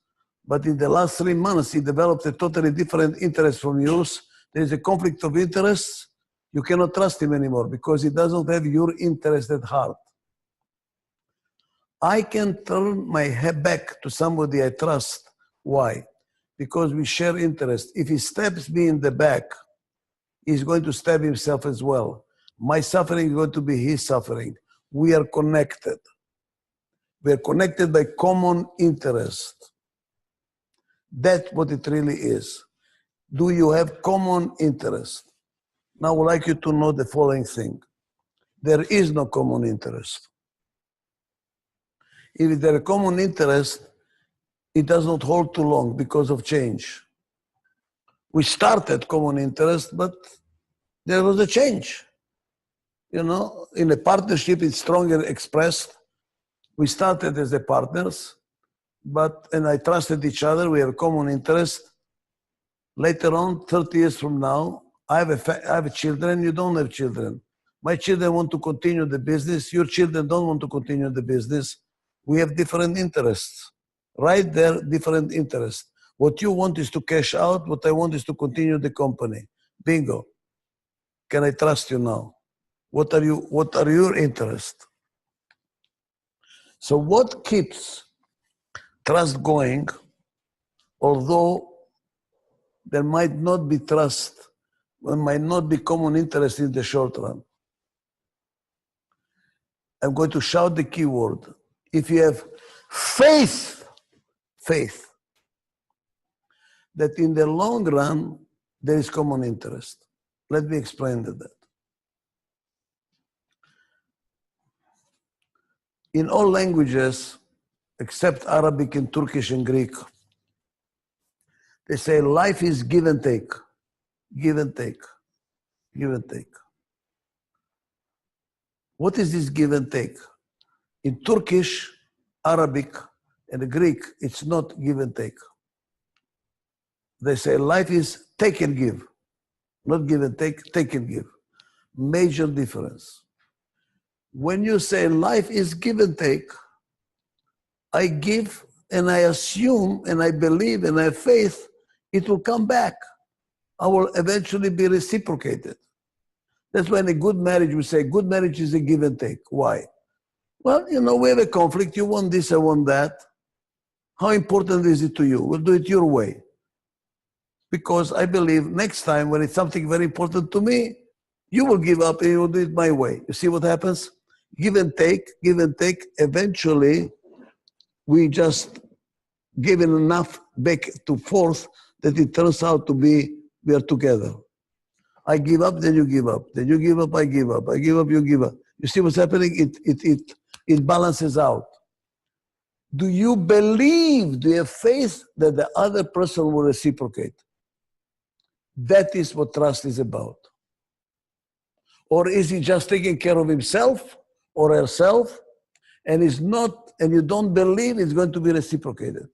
but in the last 3 months, he developed a totally different interest from yours. There is a conflict of interest. You cannot trust him anymore because he doesn't have your interest at heart. I can turn my head back to somebody I trust. Why? Because we share interest. If he stabs me in the back, he's going to stab himself as well. My suffering is going to be his suffering. We are connected. We are connected by common interest. That's what it really is. Do you have common interest? Now I would like you to know the following thing. There is no common interest. If there is a common interest, it does not hold too long because of change. We started common interest, but there was a change. You know, in a partnership, it's stronger expressed. We started as the partners, and I trusted each other. We have a common interest. Later on, 30 years from now, I have children, you don't have children. My children want to continue the business. Your children don't want to continue the business. We have different interests. Right there, different interests. What you want is to cash out. What I want is to continue the company. Bingo. Can I trust you now? What are your interests? So what keeps trust going, although there might not be trust, there might not be common interest in the short run? I'm going to shout the key word. If you have faith, that in the long run, there is common interest. Let me explain that. In all languages, except Arabic and Turkish and Greek, they say life is give and take, give and take, give and take. What is this give and take? In Turkish, Arabic, and Greek, it's not give and take. They say life is take and give, not give and take and give. Major difference. When you say life is give and take, I give and I assume and I believe and I have faith it will come back. I will eventually be reciprocated. That's why in a good marriage we say good marriage is a give and take. Why? Well, we have a conflict. You want this, I want that. How important is it to you? We'll do it your way. Because I believe next time when it's something very important to me, you will give up and you will do it my way. You see what happens? Give and take, give and take. Eventually, we just give it enough back to forth that it turns out to be we are together. I give up, then you give up. Then you give up, I give up. I give up, you give up. You see what's happening? It balances out. Do you believe, do you have faith that the other person will reciprocate? That is what trust is about. Or is he just taking care of himself or herself and is not, and you don't believe it's going to be reciprocated?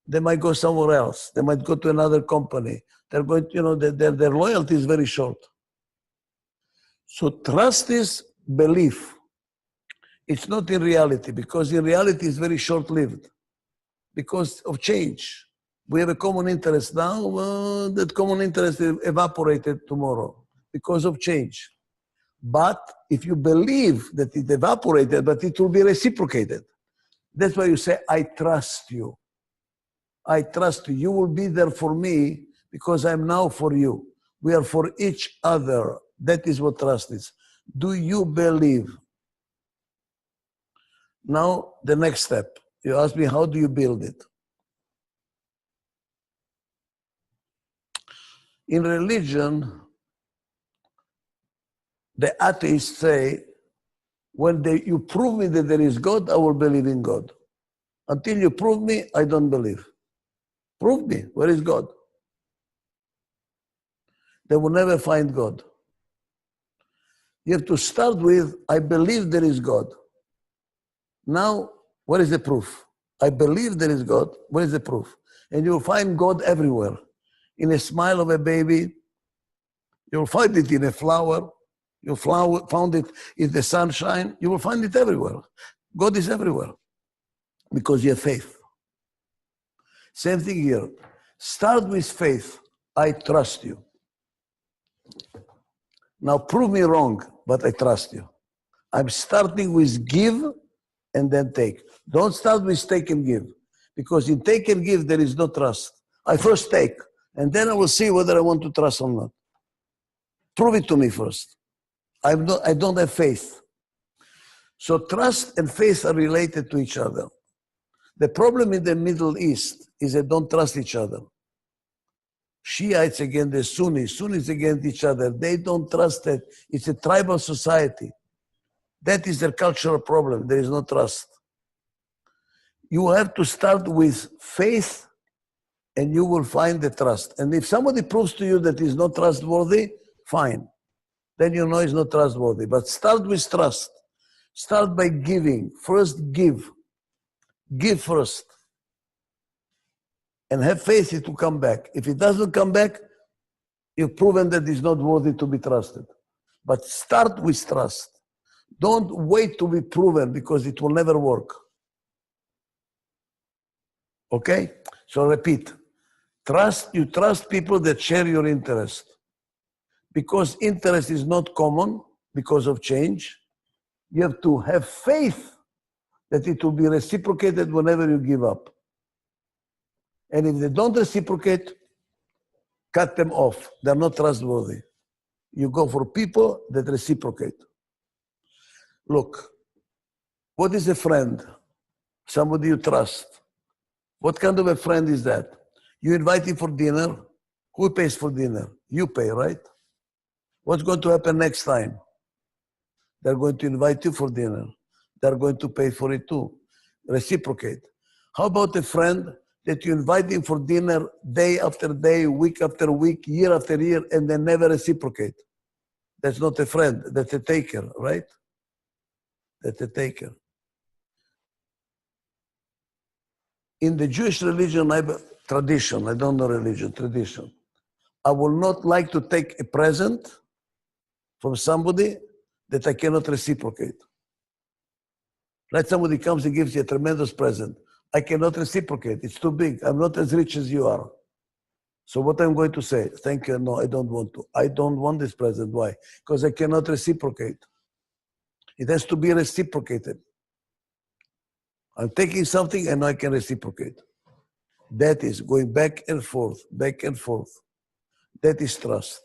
They might go somewhere else. They might go to another company. They're going, their loyalty is very short. So trust is belief. It's not in reality, because in reality it's very short-lived because of change. We have a common interest now, that common interest is evaporated tomorrow because of change. But if you believe that it evaporated, but it will be reciprocated, that's why you say, I trust you. I trust you. You will be there for me because I'm now for you. We are for each other. That is what trust is. Do you believe? Now, the next step. You ask me, how do you build it? In religion, the atheists say, when you prove me that there is God, I will believe in God. Until you prove me, I don't believe. Prove me, where is God? They will never find God. You have to start with, I believe there is God. Now, what is the proof? I believe there is God. What is the proof? And you will find God everywhere. In a smile of a baby, you'll find it in a flower. You found it in the sunshine. You will find it everywhere. God is everywhere because you have faith. Same thing here. Start with faith. I trust you. Now prove me wrong, but I trust you. I'm starting with give and then take. Don't start with take and give, because in take and give there is no trust. I first take, and then I will see whether I want to trust or not. Prove it to me first. I don't have faith. So trust and faith are related to each other. The problem in the Middle East is they don't trust each other. Shiites against the Sunnis, Sunnis against each other. They don't trust it. It's a tribal society. That is their cultural problem. There is no trust. You have to start with faith and you will find the trust. And if somebody proves to you that he's not trustworthy, fine. Then you know he's not trustworthy. But start with trust. Start by giving. First give. Give first. And have faith it will come back. If it doesn't come back, you've proven that it's not worthy to be trusted. But start with trust. Don't wait to be proven because it will never work. Okay? So repeat. You trust people that share your interest. Because interest is not common because of change, you have to have faith that it will be reciprocated whenever you give up. And if they don't reciprocate, cut them off. They're not trustworthy. You go for people that reciprocate. Look, what is a friend? Somebody you trust. What kind of a friend is that? You invite him for dinner. Who pays for dinner? You pay, right? What's going to happen next time? They're going to invite you for dinner. They're going to pay for it too. Reciprocate. How about a friend that you invite him for dinner day after day, week after week, year after year, and they never reciprocate? That's not a friend. That's a taker, right? That's a taker. In the Jewish religion, tradition, I don't know religion, tradition. I will not like to take a present from somebody that I cannot reciprocate. Like somebody comes and gives you a tremendous present. I cannot reciprocate. It's too big. I'm not as rich as you are. So what I'm going to say, thank you, no, I don't want to. I don't want this present. Why? Because I cannot reciprocate. It has to be reciprocated. I'm taking something and I can reciprocate. That is going back and forth, back and forth. That is trust.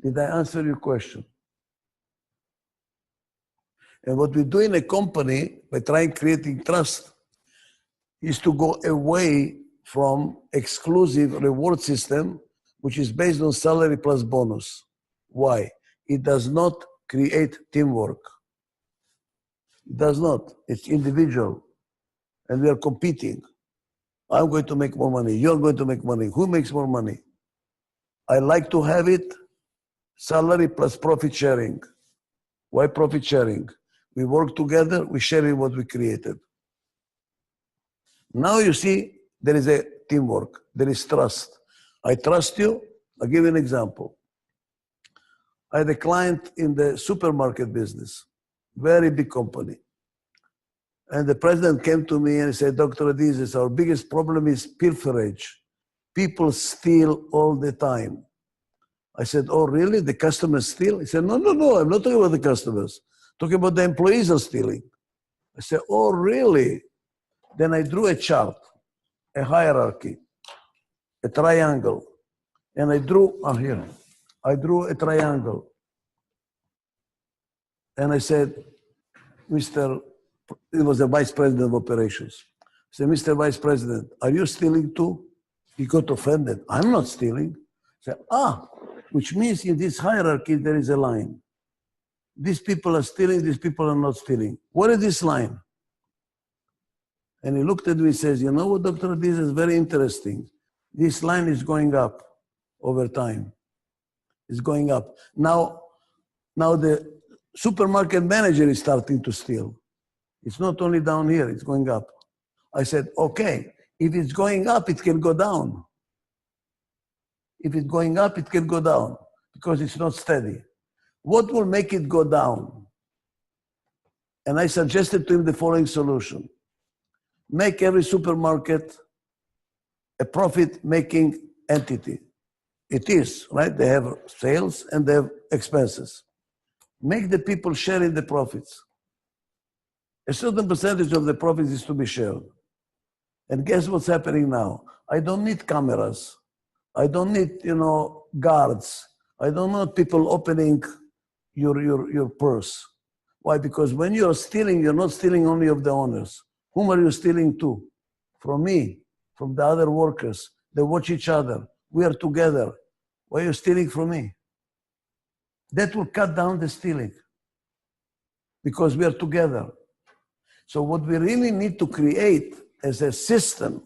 Did I answer your question? And what we do in a company by creating trust is to go away from exclusive reward system, which is based on salary plus bonus. Why? It does not create teamwork. It does not. It's individual. And we are competing. I'm going to make more money. You're going to make money. Who makes more money? I like to have it salary plus profit sharing. Why profit sharing? We work together, we share in what we created. Now you see, there is a teamwork, there is trust. I trust you. I'll give you an example. I had a client in the supermarket business, very big company. And the president came to me and he said, Dr. Adizes, our biggest problem is pilferage. People steal all the time. I said, oh, really? The customers steal? He said, no, I'm not talking about the customers. I'm talking about the employees are stealing. I said, oh, really? Then I drew a chart, a hierarchy, a triangle. And I drew, I drew a triangle. And I said, it was the vice president of operations. I said, Mr. Vice President, are you stealing too? He got offended. I'm not stealing. I said, which means in this hierarchy, there is a line. These people are stealing, these people are not stealing. What is this line? And he looked at me and says, you know what, Dr. Adizes, is very interesting. This line is going up over time. It's going up. Now the supermarket manager is starting to steal. It's not only down here, it's going up. I said, okay, if it's going up, it can go down. If it's going up, it can go down because it's not steady. What will make it go down? And I suggested to him the following solution. Make every supermarket a profit-making entity. It is, right? They have sales and they have expenses. Make the people share in the profits. A certain percentage of the profits is to be shared. And guess what's happening now? I don't need cameras. I don't need, guards. I don't need people opening your purse. Why? Because when you're stealing, you're not stealing only of the owners. Whom are you stealing to? From me, from the other workers. They watch each other. We are together. Why are you stealing from me? That will cut down the stealing because we are together. So what we really need to create is a system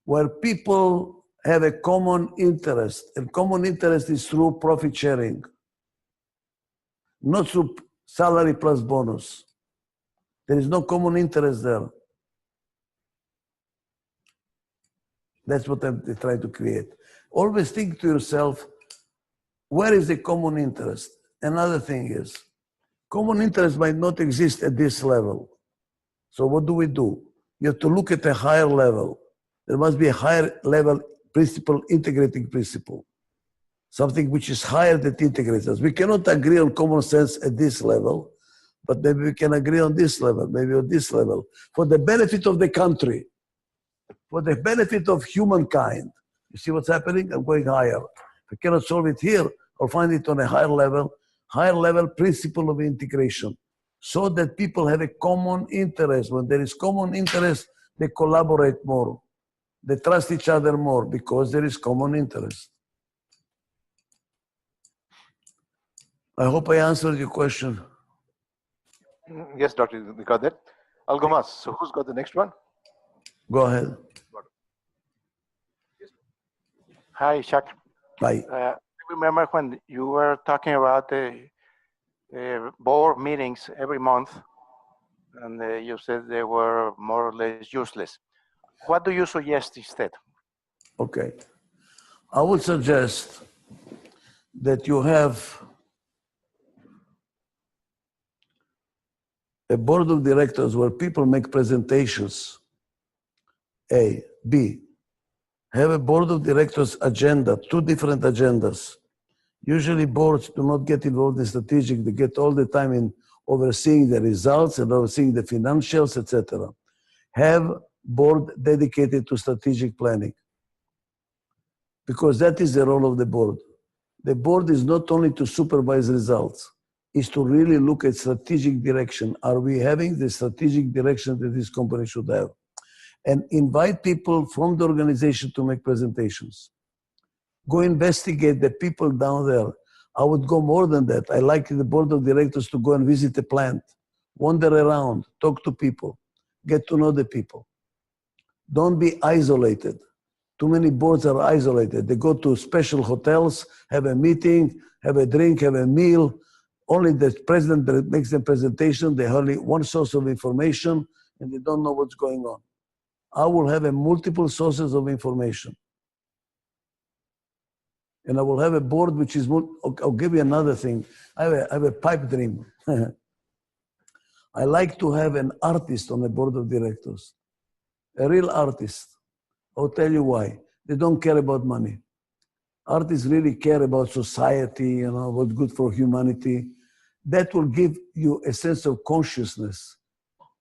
where people have a common interest. And common interest is through profit sharing, not through salary plus bonus. There is no common interest there. That's what I'm trying to create. Always think to yourself, where is the common interest? Another thing is, common interest might not exist at this level. So what do? You have to look at a higher level. There must be a higher level principle, integrating principle. Something which is higher that integrates us. We cannot agree on common sense at this level, but maybe we can agree on this level, maybe on this level, for the benefit of the country, for the benefit of humankind. You see what's happening? I'm going higher. If I cannot solve it here, I'll find it on a higher level principle of integration, so that people have a common interest. When there is common interest, they collaborate more. They trust each other more because there is common interest. I hope I answered your question. Yes, Doctor, we got that. Algomas, so who's got the next one? Go ahead. Hi, Chuck. Bye. I remember when you were talking about the board meetings every month, and you said they were more or less useless. What do you suggest instead? Okay. I would suggest that you have a board of directors where people make presentations. A. B. Have a board of directors agenda, 2 different agendas. Usually boards do not get involved in strategic, they get all the time in overseeing the results and overseeing the financials, etc. Have board dedicated to strategic planning, because that is the role of the board. The board is not only to supervise results, is to really look at strategic direction. Are we having the strategic direction that this company should have? And invite people from the organization to make presentations. Go investigate the people down there. I would go more than that. I like the board of directors to go and visit the plant, wander around, talk to people, get to know the people. Don't be isolated. Too many boards are isolated. They go to special hotels, have a meeting, have a drink, have a meal. Only the president makes the presentation. They have only one source of information, and they don't know what's going on. I will have a multiple sources of information. And I will have a board which is, I'll give you another thing. I have a pipe dream. I like to have an artist on the board of directors, a real artist. I'll tell you why. They don't care about money. Artists really care about society, you know, what's good for humanity. That will give you a sense of consciousness,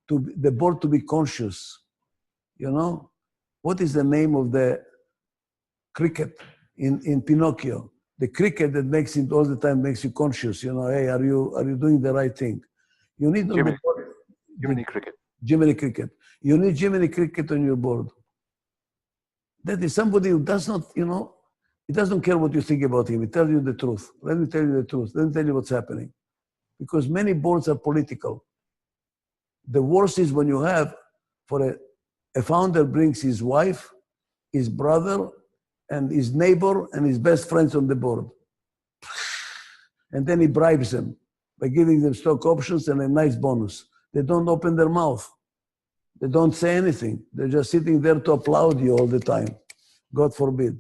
to the board to be conscious. You know, what is the name of the cricket in Pinocchio? The cricket that makes it all the time makes you conscious. You know, hey, are you doing the right thing? You need Jiminy Cricket. Jiminy Cricket. You need Jiminy Cricket on your board. That is somebody who does not, you know, he doesn't care what you think about him. He tells you the truth. Let me tell you the truth. Let me tell you what's happening. Because many boards are political. The worst is when you have, for a founder brings his wife, his brother, and his neighbor, and his best friends on the board. And then he bribes them by giving them stock options and a nice bonus. They don't open their mouth. They don't say anything. They're just sitting there to applaud you all the time. God forbid.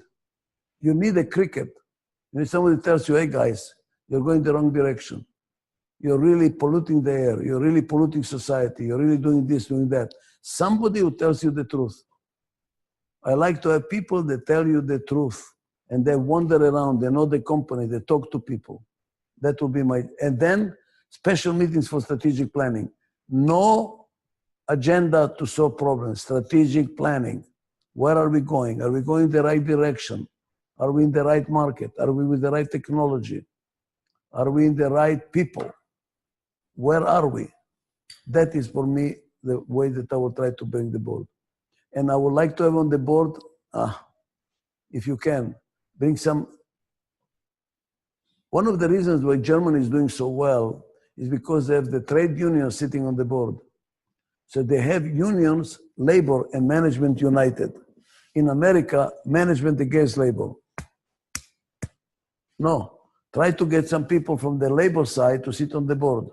You need a cricket. You need somebody tells you, hey guys, you're going the wrong direction. You're really polluting the air. You're really polluting society. You're really doing this, doing that. Somebody who tells you the truth. I like to have people that tell you the truth, and they wander around, they know the company, they talk to people. That will be my, and then special meetings for strategic planning. No agenda to solve problems, strategic planning. Where are we going? Are we going the right direction? Are we in the right market? Are we with the right technology? Are we in the right people? Where are we? That is for me the way that I will try to bring the board. And I would like to have on the board, if you can, bring some. One of the reasons why Germany is doing so well is because they have the trade unions sitting on the board. So they have unions, labor, and management united. In America, management against labor. No, try to get some people from the labor side to sit on the board.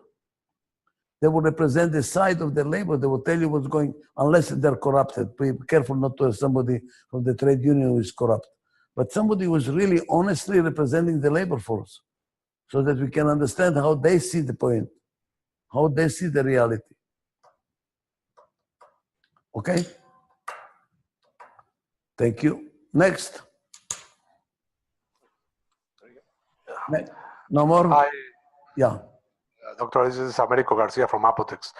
They will represent the side of the labor. They will tell you what's going, unless they're corrupted. Be careful not to have somebody from the trade union who is corrupt. but somebody who is really honestly representing the labor force so that we can understand how they see the point, how they see the reality. Okay? Thank you. Next. No more? Hi, Yeah. Doctor. This is Americo Garcia from Apotex.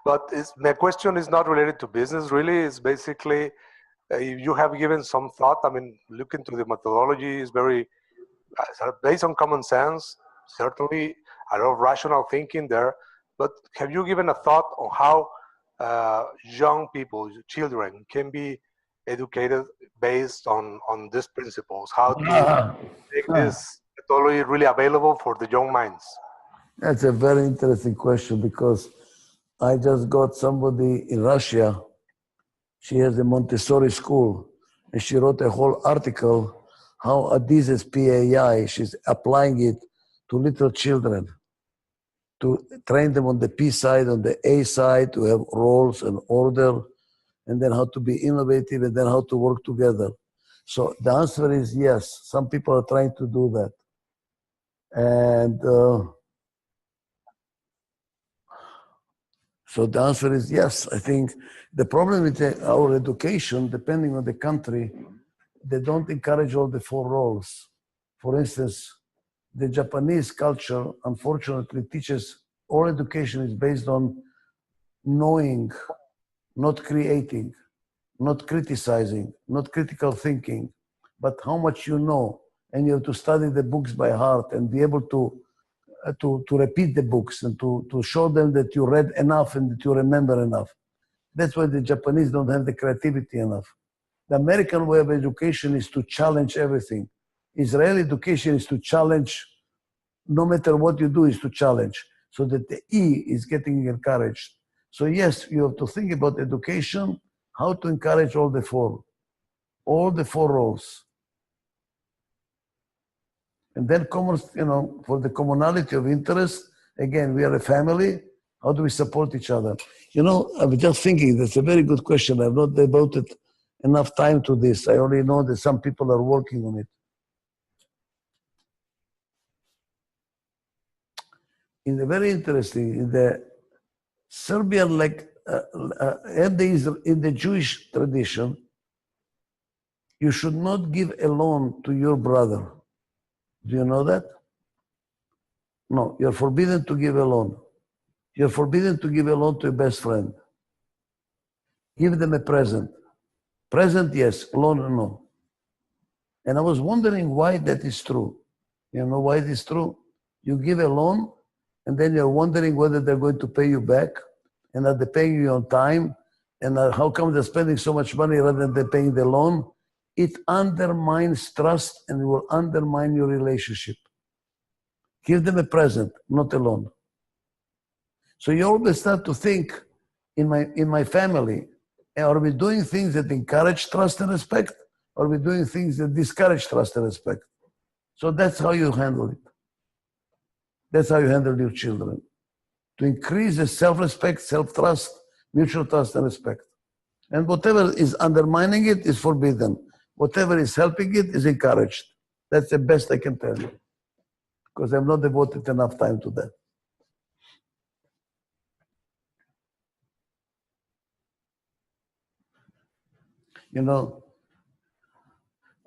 But my question is not related to business, really. It's basically, you have given some thought. I mean, look into the methodology is very, based on common sense, certainly a lot of rational thinking there. But have you given a thought on how young people, children, can be educated based on these principles? How to make this methodology really available for the young minds? That's a very interesting question because I just got somebody in Russia. She has a Montessori school and she wrote a whole article how Adizes PAI, she's applying it to little children to train them on the P side, on the A side, to have roles and order, and then how to be innovative and then how to work together. So the answer is yes. Some people are trying to do that. And so the answer is yes. I think the problem with our education, depending on the country, they don't encourage all the four roles. For instance, the Japanese culture, unfortunately, teaches all education is based on knowing, not creating, not criticizing, not critical thinking, but how much you know. And you have to study the books by heart and be able to repeat the books and to show them that you read enough and that you remember enough. That's why the Japanese don't have the creativity enough. The American way of education is to challenge everything. Israeli education is to challenge, no matter what you do, is to challenge, so that the E is getting encouraged. So yes, you have to think about education, how to encourage all the four roles. And then, for the commonality of interest, again, we are a family. How do we support each other? I'm just thinking, that's a very good question. I've not devoted enough time to this. I only know that some people are working on it. In the very interesting, in the Serbian, in the Jewish tradition, you should not give a loan to your brother. Do you know that? No, you're forbidden to give a loan. You're forbidden to give a loan to a best friend. Give them a present. Present, yes. Loan, no. And I was wondering why that is true. You know why it is true? You give a loan, and then you're wondering whether they're going to pay you back, and are they paying you on time, and how come they're spending so much money rather than they're paying the loan? It undermines trust and will undermine your relationship. Give them a present, not a loan. So you always start to think, in my family, are we doing things that encourage trust and respect? Or are we doing things that discourage trust and respect? So that's how you handle it. That's how you handle your children. To increase the self-respect, self-trust, mutual trust and respect. And whatever is undermining it is forbidden. Whatever is helping it is encouraged. That's the best I can tell you. Because I've not devoted enough time to that.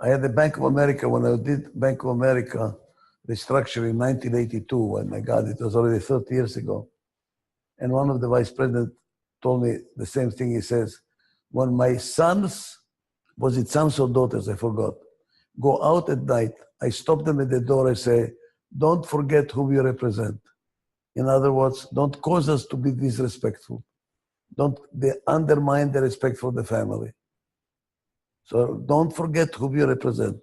I had the Bank of America, when I did Bank of America restructuring in 1982, when my God, it was already 30 years ago. And one of the vice presidents told me the same thing. He says, when my sons, was it sons or daughters, I forgot, go out at night, I stop them at the door, I say, don't forget who you represent. In other words, don't cause us to be disrespectful. Don't undermine the respect for the family. So don't forget who you represent.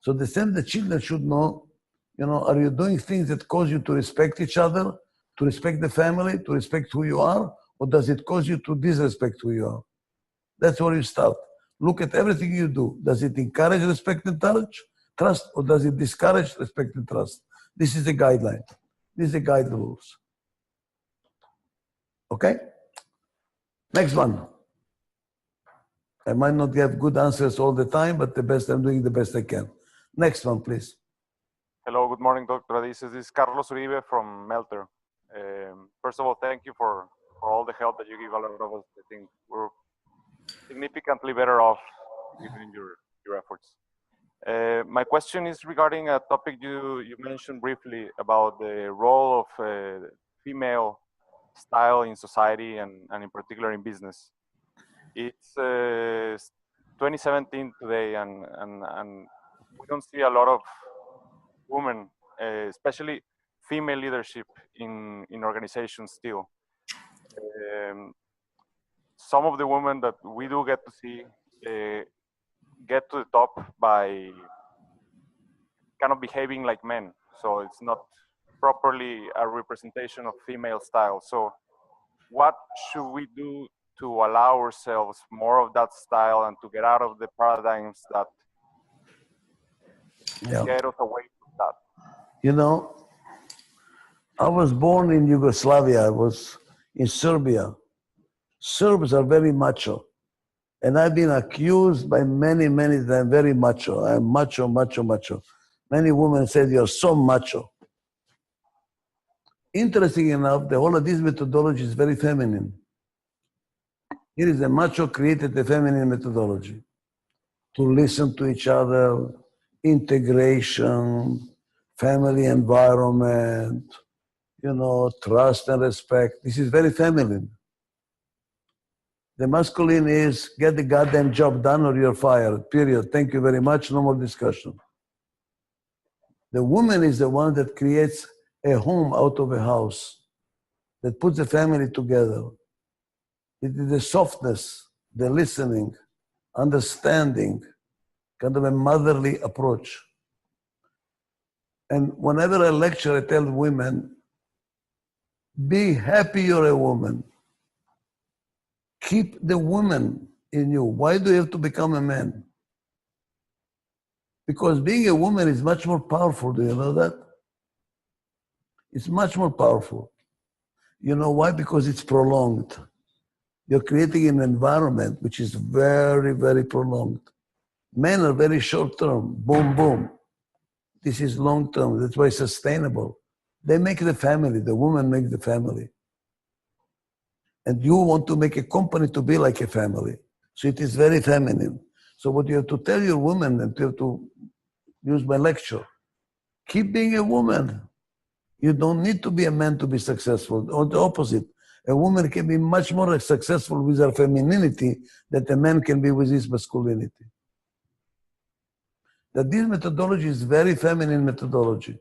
So the same, the children should know, are you doing things that cause you to respect each other, to respect the family, to respect who you are, or does it cause you to disrespect who you are? That's where you start. Look at everything you do. Does it encourage respect and trust, or does it discourage respect and trust? This is the guideline. This is the guide rules. Okay? Next one. I might not have good answers all the time, but I'm doing the best I can. Next one, please. Hello, good morning, Dr. Adizes. This is Carlos Uribe from Melter. First of all, thank you for all the help that you give a lot of us. I think we're significantly better off given your efforts. My question is regarding a topic you mentioned briefly about the role of female style in society and in particular in business. It's 2017 today, and we don't see a lot of women, especially female leadership in organizations still. Some of the women that we do get to see get to the top by kind of behaving like men. So it's not properly a representation of female style. So what should we do to allow ourselves more of that style and to get out of the paradigms that get us away from that? You know, I was born in Yugoslavia. I was in Serbia. Serbs are very macho. And I've been accused by many that I'm very macho. I'm macho. Many women said, you're so macho. Interesting enough, the whole of this methodology is very feminine. Here is a macho created a feminine methodology to listen to each other, integration, family environment, you know, trust and respect. This is very feminine. The masculine is get the goddamn job done or you're fired, period. Thank you very much, no more discussion. The woman is the one that creates a home out of a house, that puts the family together. It is the softness, the listening, understanding, kind of a motherly approach. And whenever I lecture, I tell women, be happy you're a woman. Keep the woman in you. Why do you have to become a man? Because being a woman is much more powerful. Do you know that? It's much more powerful. You know why? Because it's prolonged. You're creating an environment which is very prolonged. Men are very short term. Boom, boom. This is long term. That's why it's sustainable. They make the family. The woman makes the family. And you want to make a company to be like a family. So it is very feminine. So what you have to tell your woman, and you have to use my lecture, keep being a woman. You don't need to be a man to be successful. Or the opposite. A woman can be much more successful with her femininity than a man can be with his masculinity. That this methodology is very feminine methodology.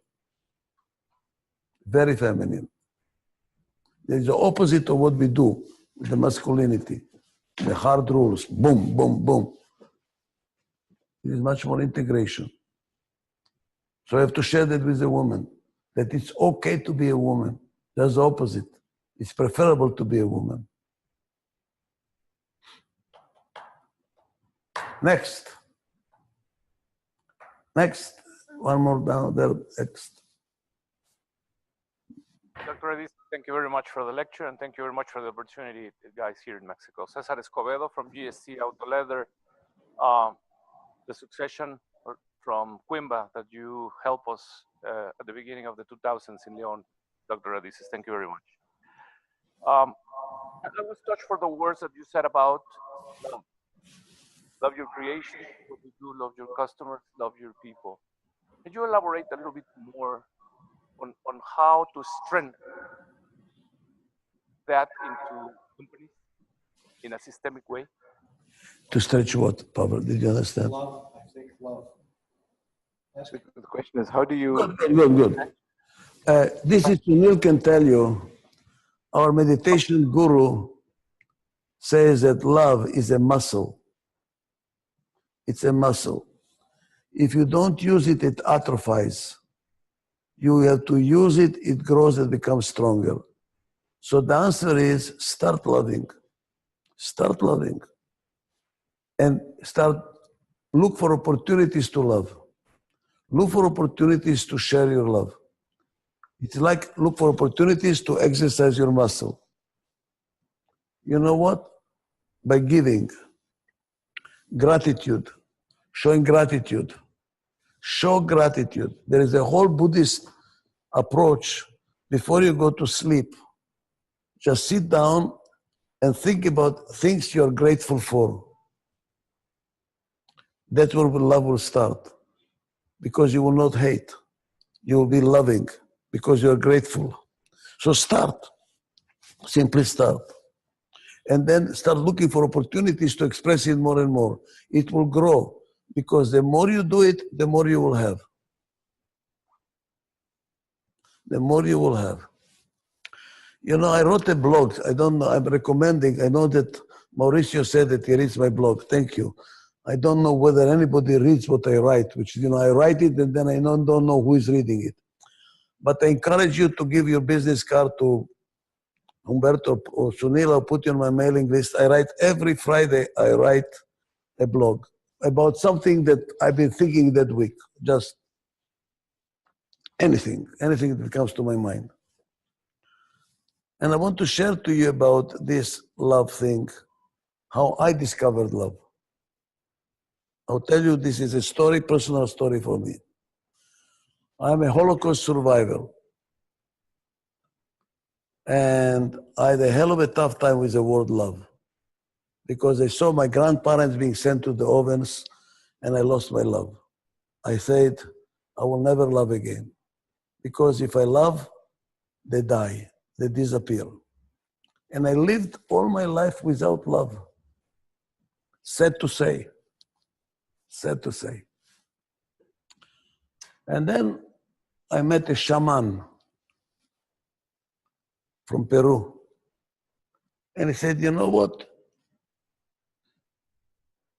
Very feminine. There's the opposite of what we do with the masculinity. The hard rules, boom, boom, boom. It is much more integration. So I have to share that with the woman, that it's okay to be a woman. That's the opposite. It's preferable to be a woman. Next. One more down there. Next. Dr. Adizes, thank you very much for the lecture, and thank you very much for the opportunity, guys, here in Mexico. Cesar Escobedo from GSC Auto Leather, the succession from Coimbra that you helped us at the beginning of the 2000s in Leon. Dr. Adizes, thank you very much. I was touched for the words that you said about love. Love your creation, what you do, love your customers, love your people. Could you elaborate a little bit more on how to strengthen that into companies in a systemic way? To stretch what, Pavel? Did you understand? Love, I think love. The question is, how do you... Good. This is Sunil can tell you. Our meditation guru says that love is a muscle. It's a muscle. If you don't use it, it atrophies. You have to use it, it grows and becomes stronger. So the answer is start loving. Start loving. And look for opportunities to love. Look for opportunities to share your love. It's like look for opportunities to exercise your muscle. You know what? By giving. Gratitude. Showing gratitude. Show gratitude. There is a whole Buddhist approach. Before you go to sleep, just sit down and think about things you're grateful for. That's where love will start. Because you will not hate. You will be loving because you're grateful. So start. Simply start. And then start looking for opportunities to express it more and more. It will grow because the more you do it, the more you will have. The more you will have. You know, I wrote a blog. I don't know, I'm recommending. I know that Mauricio said that he reads my blog. Thank you. I don't know whether anybody reads what I write, which, you know, I write it and then I don't know who is reading it. But I encourage you to give your business card to Humberto or Sunil. I'll put you on my mailing list. I write every Friday, I write a blog about something that I've been thinking that week. Just anything that comes to my mind. And I want to share to you about this love thing, how I discovered love. I'll tell you, this is a story, personal story for me. I'm a Holocaust survivor. And I had a hell of a tough time with the word love. Because I saw my grandparents being sent to the ovens and I lost my love. I said, I will never love again. Because if I love, they die, they disappear. And I lived all my life without love. Sad to say. Sad to say. And then I met a shaman from Peru. And he said, you know what?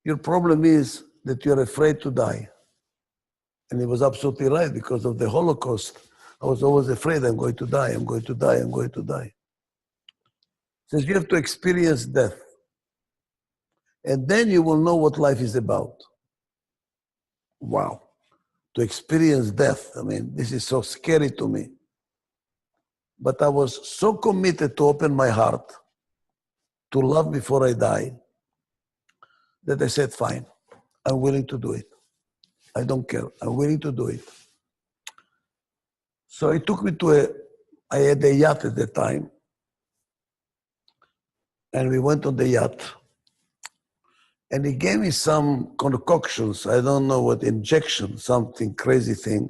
Your problem is that you're afraid to die. And he was absolutely right because of the Holocaust. I was always afraid I'm going to die, I'm going to die, I'm going to die. He says you have to experience death. And then you will know what life is about. Wow. To experience death, I mean, this is so scary to me. But I was so committed to open my heart, to love before I die, that I said, fine, I'm willing to do it. I don't care, I'm willing to do it. So he took me to I had a yacht at the time, and we went on the yacht. And he gave me some concoctions, I don't know what, injection, something crazy thing,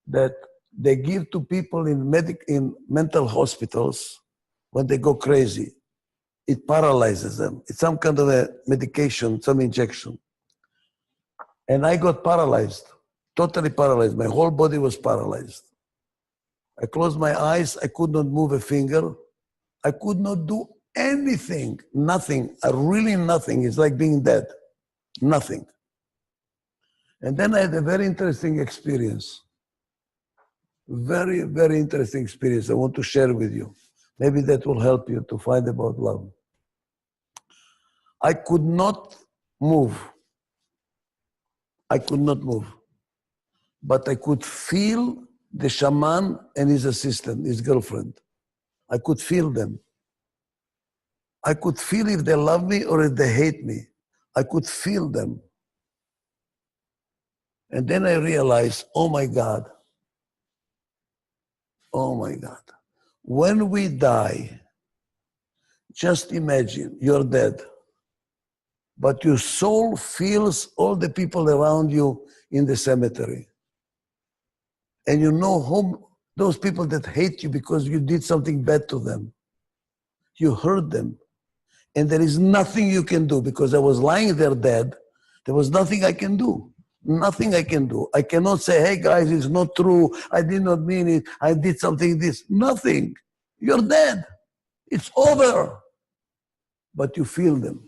that they give to people in mental hospitals when they go crazy. It paralyzes them. It's some kind of a medication, some injection. And I got paralyzed, totally paralyzed. My whole body was paralyzed. I closed my eyes. I could not move a finger. I could not do anything, nothing, really nothing. It's like being dead, nothing. And then I had a very interesting experience. Very, very interesting experience I want to share with you. Maybe that will help you to find about love. I could not move. I could not move. But I could feel the shaman and his assistant, his girlfriend. I could feel them. I could feel if they love me or if they hate me. I could feel them. And then I realized, oh my God. Oh my God. When we die, just imagine you're dead. But your soul feels all the people around you in the cemetery. And you know whom, those people that hate you because you did something bad to them. You hurt them. And there is nothing you can do because I was lying there dead. There was nothing I can do. Nothing I can do. I cannot say, hey guys, it's not true. I did not mean it. I did something this. Nothing. You're dead. It's over. But you feel them.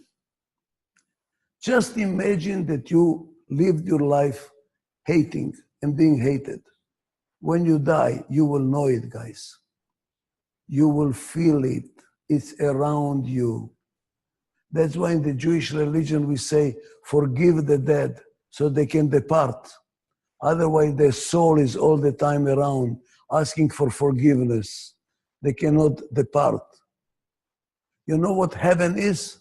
Just imagine that you lived your life hating and being hated. When you die, you will know it, guys. You will feel it. It's around you. That's why in the Jewish religion we say, forgive the dead so they can depart. Otherwise, their soul is all the time around, asking for forgiveness. They cannot depart. You know what heaven is?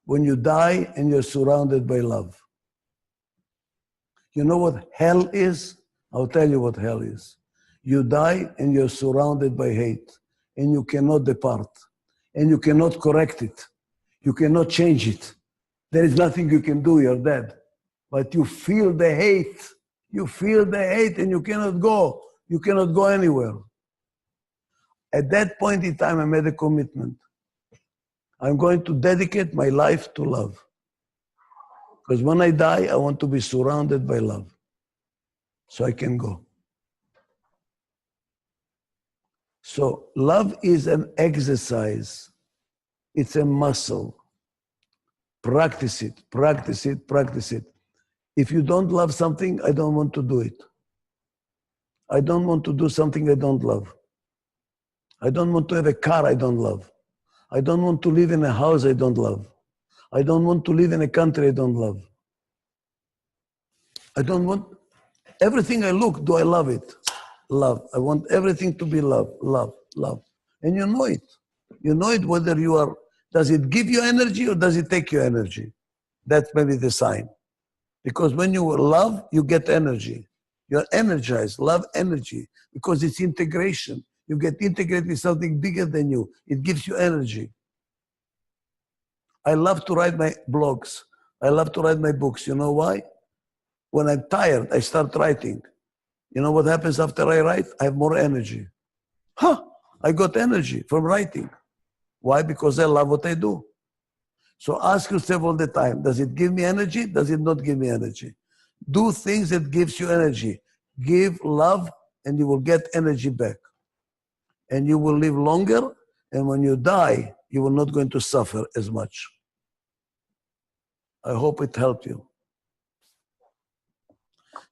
when you die and you're surrounded by love. You know what hell is? I'll tell you what hell is. You die and you're surrounded by hate, and you cannot depart, and you cannot correct it. You cannot change it. There is nothing you can do, you're dead. But you feel the hate. You feel the hate and you cannot go. You cannot go anywhere. At that point in time, I made a commitment. I'm going to dedicate my life to love. Because when I die, I want to be surrounded by love. So I can go. So love is an exercise. It's a muscle. Practice it, practice it, practice it. If you don't love something, I don't want to do it. I don't want to do something I don't love. I don't want to have a car I don't love. I don't want to live in a house I don't love. I don't want to live in a country I don't love. I don't want, everything I look, do I love it? Love. I want everything to be love, love, love. And you know it. You know it whether you are, does it give you energy or does it take you energy? That's maybe the sign. Because when you love, you get energy. You're energized, love energy, because it's integration. You get integrated with something bigger than you. It gives you energy. I love to write my blogs. I love to write my books. You know why? When I'm tired, I start writing. You know what happens after I write? I have more energy. I got energy from writing. Why? Because I love what I do. So ask yourself all the time, does it give me energy? Does it not give me energy? Do things that gives you energy. Give love and you will get energy back. And you will live longer, and when you die, you will not going to suffer as much. I hope it helped you.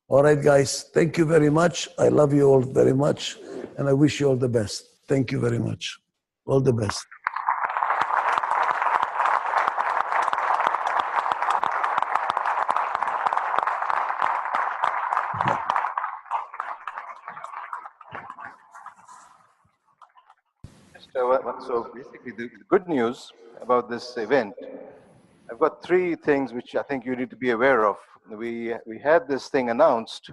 All right, guys, thank you very much. I love you all very much, and I wish you all the best. Thank you very much. All the best. So basically, the good news about this event, I've got three things which I think you need to be aware of. We had this thing announced,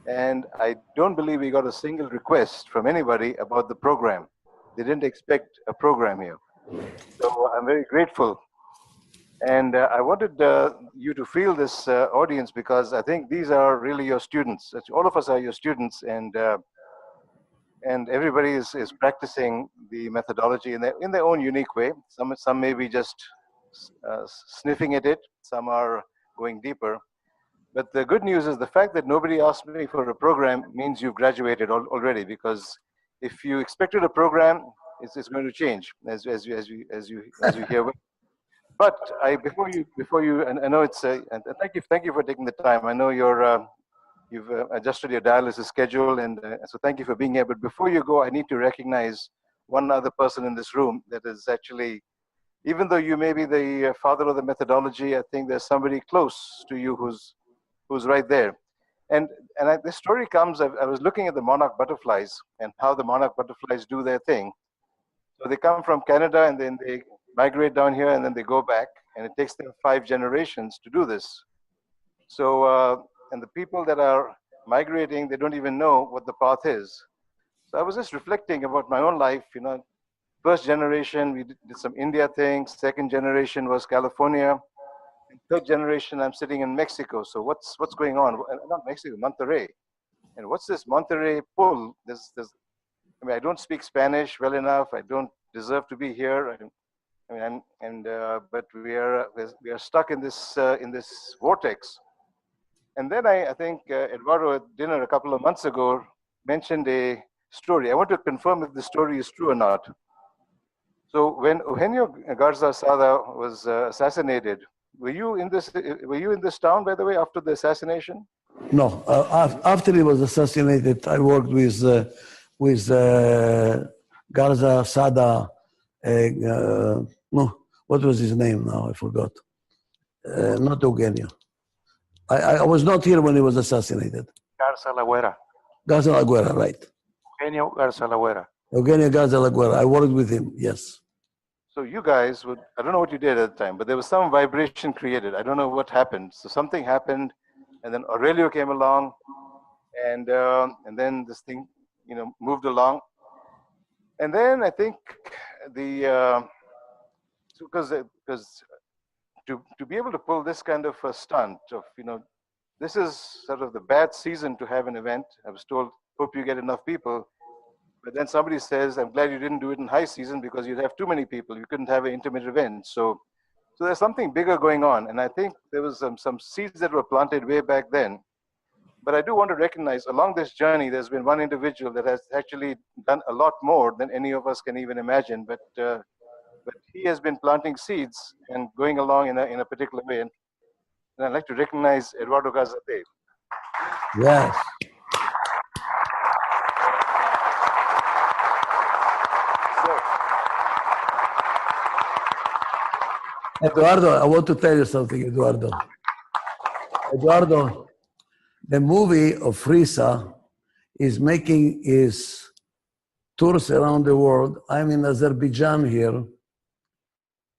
and I don't believe we got a single request from anybody about the program. They didn't expect a program here. So I'm very grateful. And I wanted you to feel this audience, because I think these are really your students. All of us are your students, and everybody is practicing the methodology in their own unique way. Some may be just sniffing at it. Some are going deeper. But the good news is the fact that nobody asked me for a program means you've graduated already, because if you expected a program, it's going to change as you hear. But before you, and I know it's and thank you for taking the time. I know you've adjusted your dialysis schedule, and so thank you for being here. But before you go, I need to recognize one other person in this room that is actually, even though you may be the father of the methodology, I think there's somebody close to you who's right there. And this story comes, I was looking at the monarch butterflies and how the monarch butterflies do their thing. So they come from Canada and then they migrate down here and then they go back, and it takes them 5 generations to do this. So, and the people that are migrating, they don't even know what the path is. So I was just reflecting about my own life, you know. First generation, we did some India things. Second generation was California. And third generation, I'm sitting in Mexico. So what's going on? Not Mexico, Monterrey. And what's this Monterrey pull? I mean, I don't speak Spanish well enough. I don't deserve to be here. But we are stuck in this vortex. And then I think Eduardo at dinner a couple of months ago mentioned a story. I want to confirm if the story is true or not. So when Eugenio Garza Sada was assassinated, were you in this town, by the way, after the assassination? No, after he was assassinated, I worked with Garza Sada. No, what was his name now? I forgot. Not Eugenio. I was not here when he was assassinated. Garza La Güera. Garza La Güera, right. Eugenio Garza La Güera. Eugenio Garza La Güera. I worked with him, yes. So you guys would, I don't know what you did at the time, but there was some vibration created. I don't know what happened. So something happened, and then Aurelio came along, and then this thing, moved along. And then I think because to be able to pull this kind of a stunt of, this is sort of the bad season to have an event. I was told, hope you get enough people. But then somebody says, I'm glad you didn't do it in high season because you'd have too many people. You couldn't have an intimate event. So there's something bigger going on. And I think there was some seeds that were planted way back then. But I do want to recognize along this journey, there's been one individual that has actually done a lot more than any of us can even imagine. But he has been planting seeds and going along in a particular way. And I'd like to recognize Eduardo Gazate. Yes. Eduardo, I want to tell you something, Eduardo. Eduardo, the movie of Frisa is making his tours around the world. I'm in Azerbaijan here,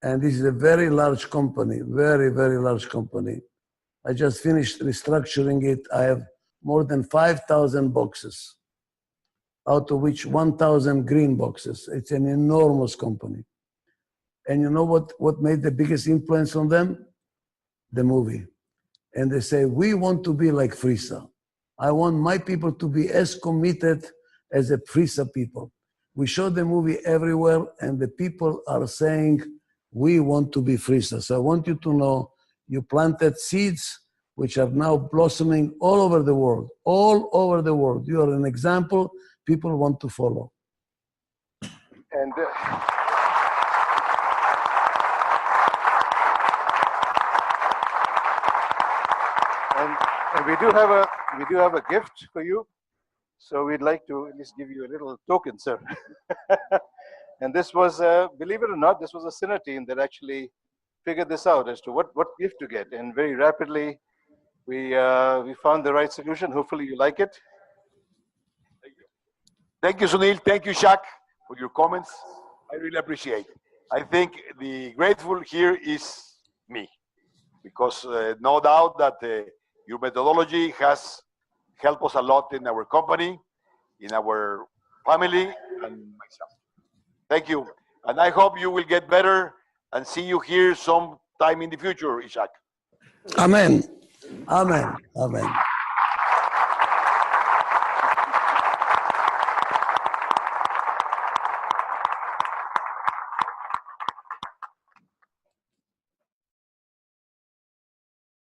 and this is a very large company, very, very large company. I just finished restructuring it. I have more than 5,000 boxes, out of which 1,000 green boxes. It's an enormous company. And you know what made the biggest influence on them? The movie. And they say, we want to be like Frisa. I want my people to be as committed as the Frisa people. We show the movie everywhere, and the people are saying, we want to be Frisa. So I want you to know, you planted seeds which are now blossoming all over the world, all over the world. You are an example people want to follow. And and we do have a gift for you. So we'd like to at least give you a little token, sir. And this was, believe it or not, this was a Sinner team that actually figured this out as to what gift to get. And very rapidly, we found the right solution. Hopefully you like it. Thank you, Sunil. Thank you, Shaq, for your comments. I really appreciate it. I think the grateful here is me, because no doubt that your methodology has helped us a lot in our company, in our family, and myself. Thank you. And I hope you will get better and see you here sometime in the future, Ishak. Amen. Amen. Amen.